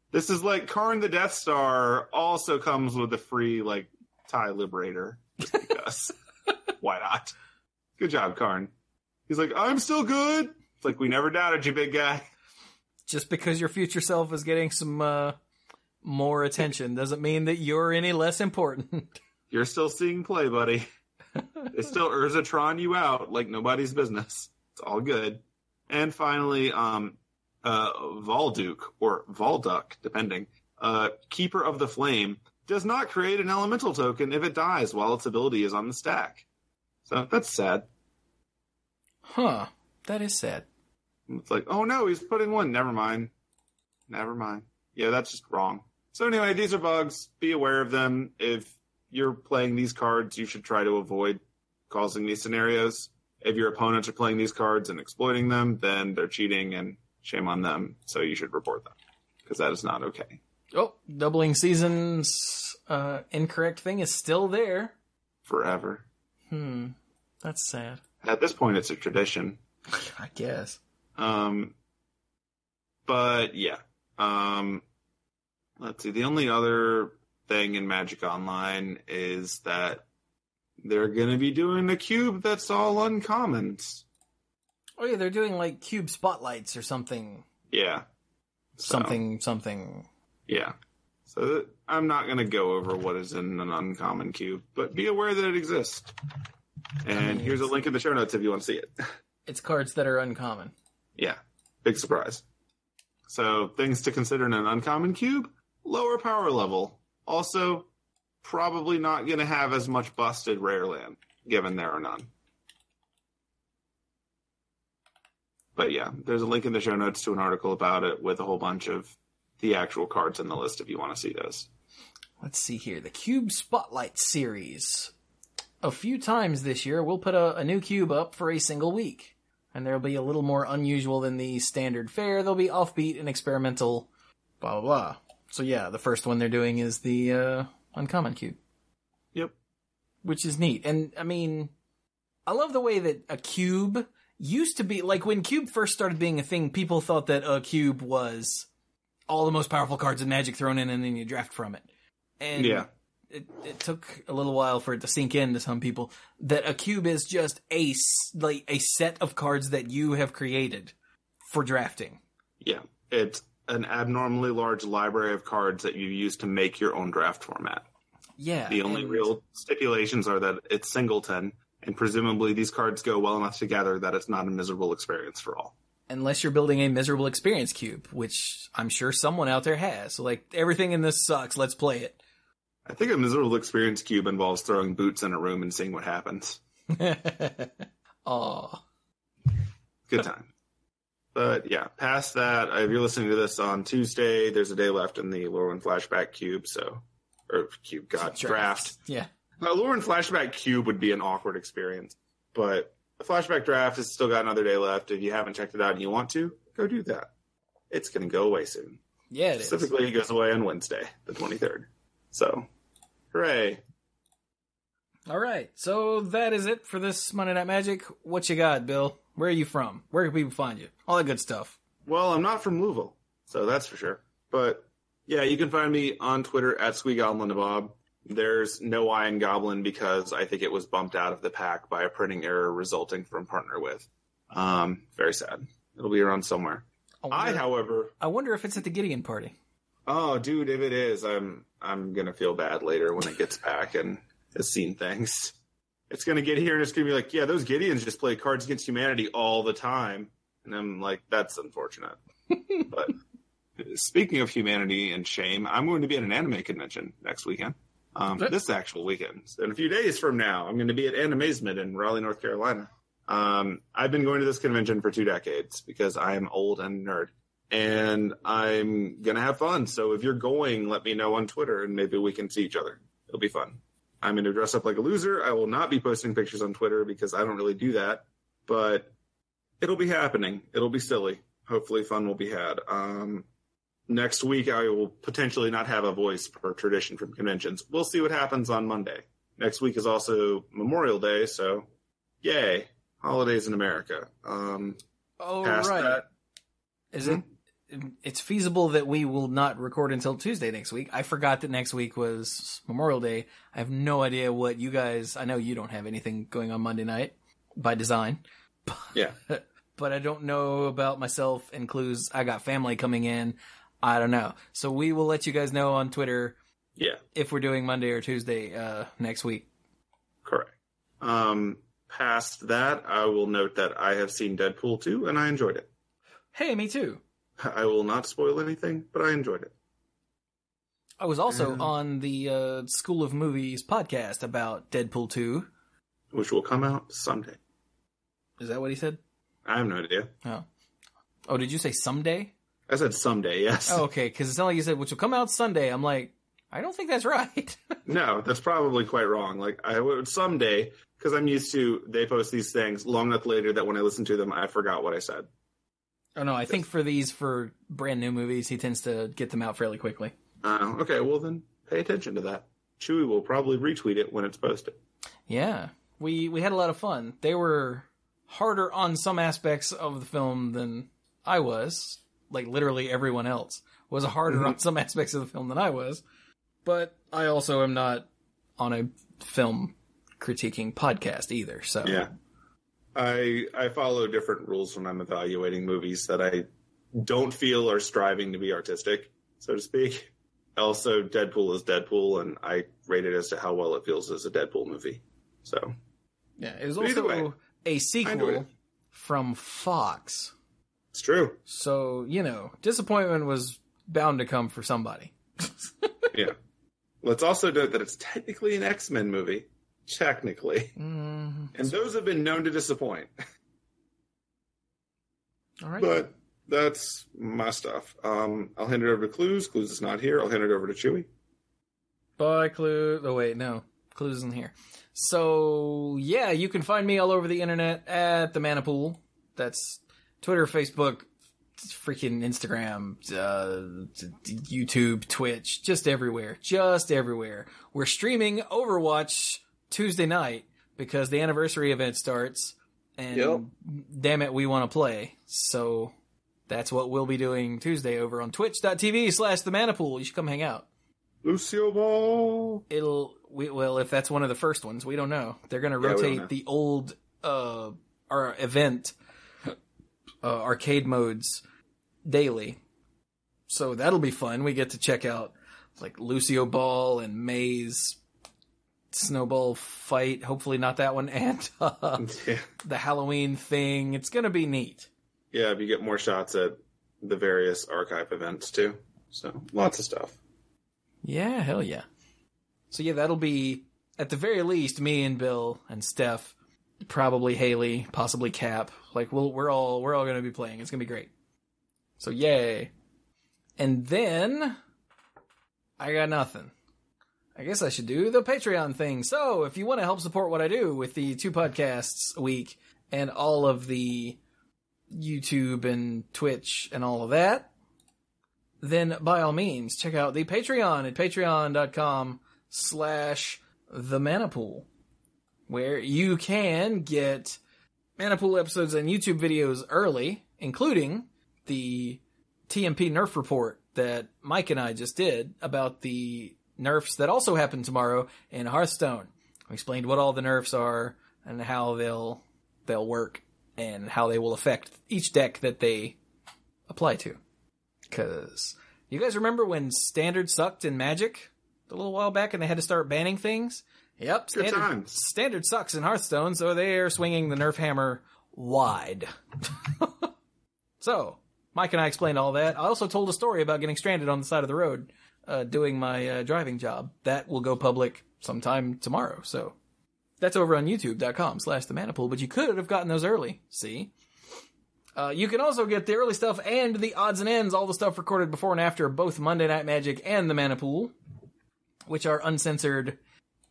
This is like Karn the Death Star also comes with a free, like, TIE Liberator. Just because. Why not? Good job, Karn. He's like, I'm still good. It's like, we never doubted you, big guy. Just because your future self is getting some, more attention doesn't mean that you're any less important. You're still seeing play, buddy. They still Urzatron you out like nobody's business. It's all good. And finally, Volduke, or Volduck, depending, Keeper of the Flame, does not create an elemental token if it dies while its ability is on the stack. So that's sad. Huh. That is sad. It's like, oh no, he's putting one. Never mind. Yeah, that's just wrong. So anyway, these are bugs. Be aware of them. If you're playing these cards, you should try to avoid causing these scenarios. If your opponents are playing these cards and exploiting them, then they're cheating and shame on them. So you should report them because that is not okay. Oh, doubling seasons incorrect thing is still there. Forever. That's sad. At this point, it's a tradition. I guess. But yeah. Let's see. The only other thing in Magic Online is that they're going to be doing a cube that's all uncommons. Oh yeah, they're doing like cube spotlights or something. Yeah. Something. Yeah. So I'm not going to go over what is in an uncommon cube, but be aware that it exists. And here's a link in the show notes if you want to see it. It's cards that are uncommon. Yeah. Big surprise. So things to consider in an uncommon cube, lower power level. Also, probably not going to have as much busted rare land, given there are none. But yeah, there's a link in the show notes to an article about it with a whole bunch of the actual cards in the list if you want to see those. Let's see here. The Cube Spotlight series. A few times this year, we'll put a new cube up for a single week. And there'll be a little more unusual than the standard fare. They'll be offbeat and experimental, blah, blah, blah. So yeah, the first one they're doing is the Uncommon Cube. Yep. Which is neat. And, I mean, I love the way that a cube used to be, like when cube first started being a thing, people thought that a cube was all the most powerful cards in Magic thrown in and then you draft from it. And yeah. It took a little while for it to sink in to some people that a cube is just a set of cards that you have created for drafting. Yeah. It's an abnormally large library of cards that you use to make your own draft format. Yeah. The only real stipulations are that it's singleton, and presumably these cards go well enough together that it's not a miserable experience for all. Unless you're building a miserable experience cube, which I'm sure someone out there has. So, like, everything in this sucks, let's play it. I think a miserable experience cube involves throwing boots in a room and seeing what happens. Aw. Good time. But yeah, past that, if you're listening to this on Tuesday, there's a day left in the Lorwyn Flashback Cube, draft. Yeah. Now, Lorwyn Flashback Cube would be an awkward experience, but the Flashback Draft has still got another day left. If you haven't checked it out and you want to, go do that. it's going to go away soon. Yeah, it Specifically, it goes away on Wednesday, the 23rd. So, hooray. All right, so that is it for this Monday Night Magic. What you got, Bill? Where are you from? Where can people find you? All that good stuff. Well, I'm not from Louisville, so that's for sure. But, yeah, you can find me on Twitter at SqueeGoblinAbob. There's no I in Goblin because I think it was bumped out of the pack by a printing error resulting from Partner With. Very sad. It'll be around somewhere. However... I wonder if it's at the Gideon party. Oh, dude, if it is, I'm going to feel bad later when it gets back and has seen things. It's going to get here and it's going to be like, yeah, those Gideons just play Cards Against Humanity all the time. And I'm like, that's unfortunate. But speaking of humanity and shame, I'm going to be at an anime convention next weekend. This actual weekend. In a few days from now, I'm going to be at Animazement in Raleigh, North Carolina. I've been going to this convention for 2 decades because I am old and nerd. And I'm going to have fun. So if you're going, let me know on Twitter and maybe we can see each other. It'll be fun. I'm going to dress up like a loser. I will not be posting pictures on Twitter because I don't really do that. But it'll be happening. It'll be silly. Hopefully fun will be had. Next week, I will potentially not have a voice per tradition from conventions. We'll see what happens on Monday. Next week is also Memorial Day, so yay. Holidays in America. Past right. that, is it? It's feasible that we will not record until Tuesday next week. I forgot that next week was Memorial Day. I have no idea what you guys... I know you don't have anything going on Monday night by design. Yeah. But I don't know about myself and Cluze. I got family coming in. I don't know. So we will let you guys know on Twitter if we're doing Monday or Tuesday next week. Correct. Past that, I will note that I have seen Deadpool 2 and I enjoyed it. Hey, me too. I will not spoil anything, but I enjoyed it. I was also on the School of Movies podcast about Deadpool 2. Which will come out someday. Is that what he said? I have no idea. Oh, did you say someday? I said someday, yes. Oh, okay, because it's not like you said, which will come out Sunday. I'm like, I don't think that's right. No, that's probably quite wrong. Like, I would someday, because I'm used to, they post these things long enough later that when I listen to them, I forgot what I said. Oh, no, I think for brand new movies, he tends to get them out fairly quickly. Okay, well then, pay attention to that. Chewie will probably retweet it when it's posted. Yeah, we had a lot of fun. They were harder on some aspects of the film than I was. Like, literally everyone else was harder on some aspects of the film than I was. But I also am not on a film critiquing podcast either, so... Yeah. I follow different rules when I'm evaluating movies that I don't feel are striving to be artistic, so to speak. Also, Deadpool is Deadpool, and I rate it as to how well it feels as a Deadpool movie. So, yeah, it was also a sequel from Fox. It's true. So, disappointment was bound to come for somebody. Yeah. Let's also note that it's technically an X-Men movie. Technically. And those have been known to disappoint. All right. But that's my stuff. I'll hand it over to Cluze. Cluze is not here. I'll hand it over to Chewie. Bye, Cluze. Oh, wait, no. Cluze isn't here. So, yeah, you can find me all over the internet at the Mana Pool. That's Twitter, Facebook, freaking Instagram, YouTube, Twitch, just everywhere. Just everywhere. We're streaming Overwatch Tuesday night because the anniversary event starts, and damn it, we want to play. So that's what we'll be doing Tuesday over on twitch.tv/themanapool. You should come hang out. Lucio Ball. Well, if that's one of the first ones, we don't know. They're going to rotate the old our event arcade modes daily. So that'll be fun. We get to check out like Lucio Ball and May's snowball fight. Hopefully not that one. And the Halloween thing. It's going to be neat. Yeah, you get more shots at the various archive events too. So lots of stuff. Yeah, hell yeah. So yeah, that'll be at the very least me and Bill and Steph, probably Haley, possibly Cap. Like we're all going to be playing. It's going to be great. So yay. And then I got nothing. I guess I should do the Patreon thing. So if you want to help support what I do with the 2 podcasts a week and all of the YouTube and Twitch and all of that, then by all means, check out the Patreon at patreon.com/themanapool, where you can get Manapool episodes and YouTube videos early, including the TMP Nerf report that Mike and I just did about the nerfs that also happen tomorrow in Hearthstone. We explained what all the nerfs are and how they'll work and how they will affect each deck that they apply to. Because you guys remember when Standard sucked in Magic a little while back and they had to start banning things? Yep, Standard sucks in Hearthstone, so they are swinging the Nerf hammer wide. So, Mike and I explained all that. I also told a story about getting stranded on the side of the road doing my driving job. That will go public sometime tomorrow, so that's over on youtube.com/themanapool, but you could have gotten those early, see? You can also get the early stuff and the odds and ends, all the stuff recorded before and after both Monday Night Magic and the Manapool, which are uncensored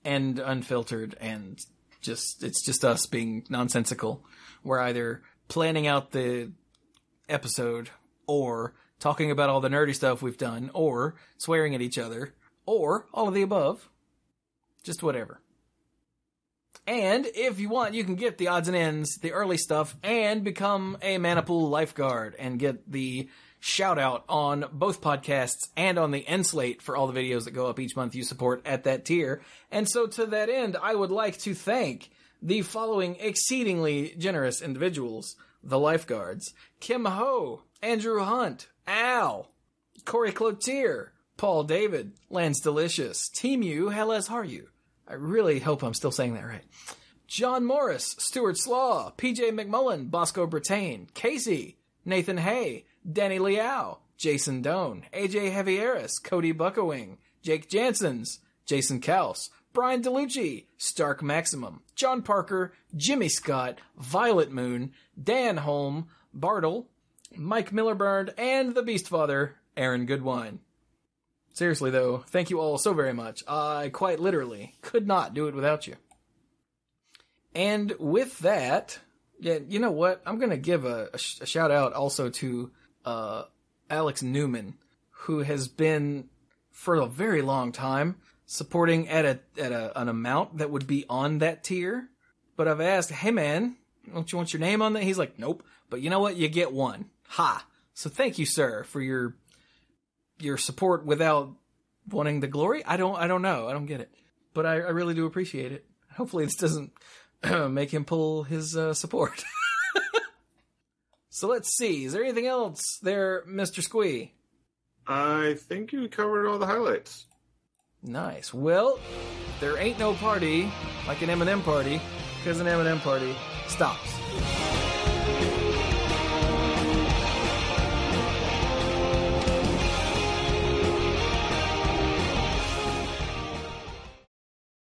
and unfiltered, and it's just us being nonsensical. We're either planning out the episode, or talking about all the nerdy stuff we've done, or swearing at each other, or all of the above. Just whatever. And if you want, you can get the odds and ends, the early stuff, and become a Manapool lifeguard and get the shout out on both podcasts and on the end Slate for all the videos that go up each month you support at that tier. And so to that end, I would like to thank the following exceedingly generous individuals, the lifeguards: Kim Ho, Andrew Hunt, Al, Corey Cloutier, Paul David, Lance Delicious, Team U, Hellas Haru. I really hope I'm still saying that right. John Morris, Stuart Slaw, PJ McMullen, Bosco Brittain, Casey, Nathan Hay, Danny Liao, Jason Doan, AJ Javieres, Cody Buckowing, Jake Jansens, Jason Kaus, Brian DeLucci, Stark Maximum, John Parker, Jimmy Scott, Violet Moon, Dan Holm, Bartle, Mike Millerburn, and the Beast Father, Aaron Goodwine. Seriously, though, thank you all so very much. I quite literally could not do it without you. And with that, yeah, you know what? I'm going to give a shout out also to Alex Newman, who has been, for a very long time, supporting at an amount that would be on that tier. But I've asked, hey man, don't you want your name on that? He's like, nope. But you know what? You get one. Ha! So thank you, sir, for your support without wanting the glory. I don't know. I don't get it. But I really do appreciate it. Hopefully this doesn't make him pull his support. So let's see. Is there anything else there, Mr. Squee? I think you covered all the highlights. Nice. Well, there ain't no party like an M&M party, because an M&M party stops.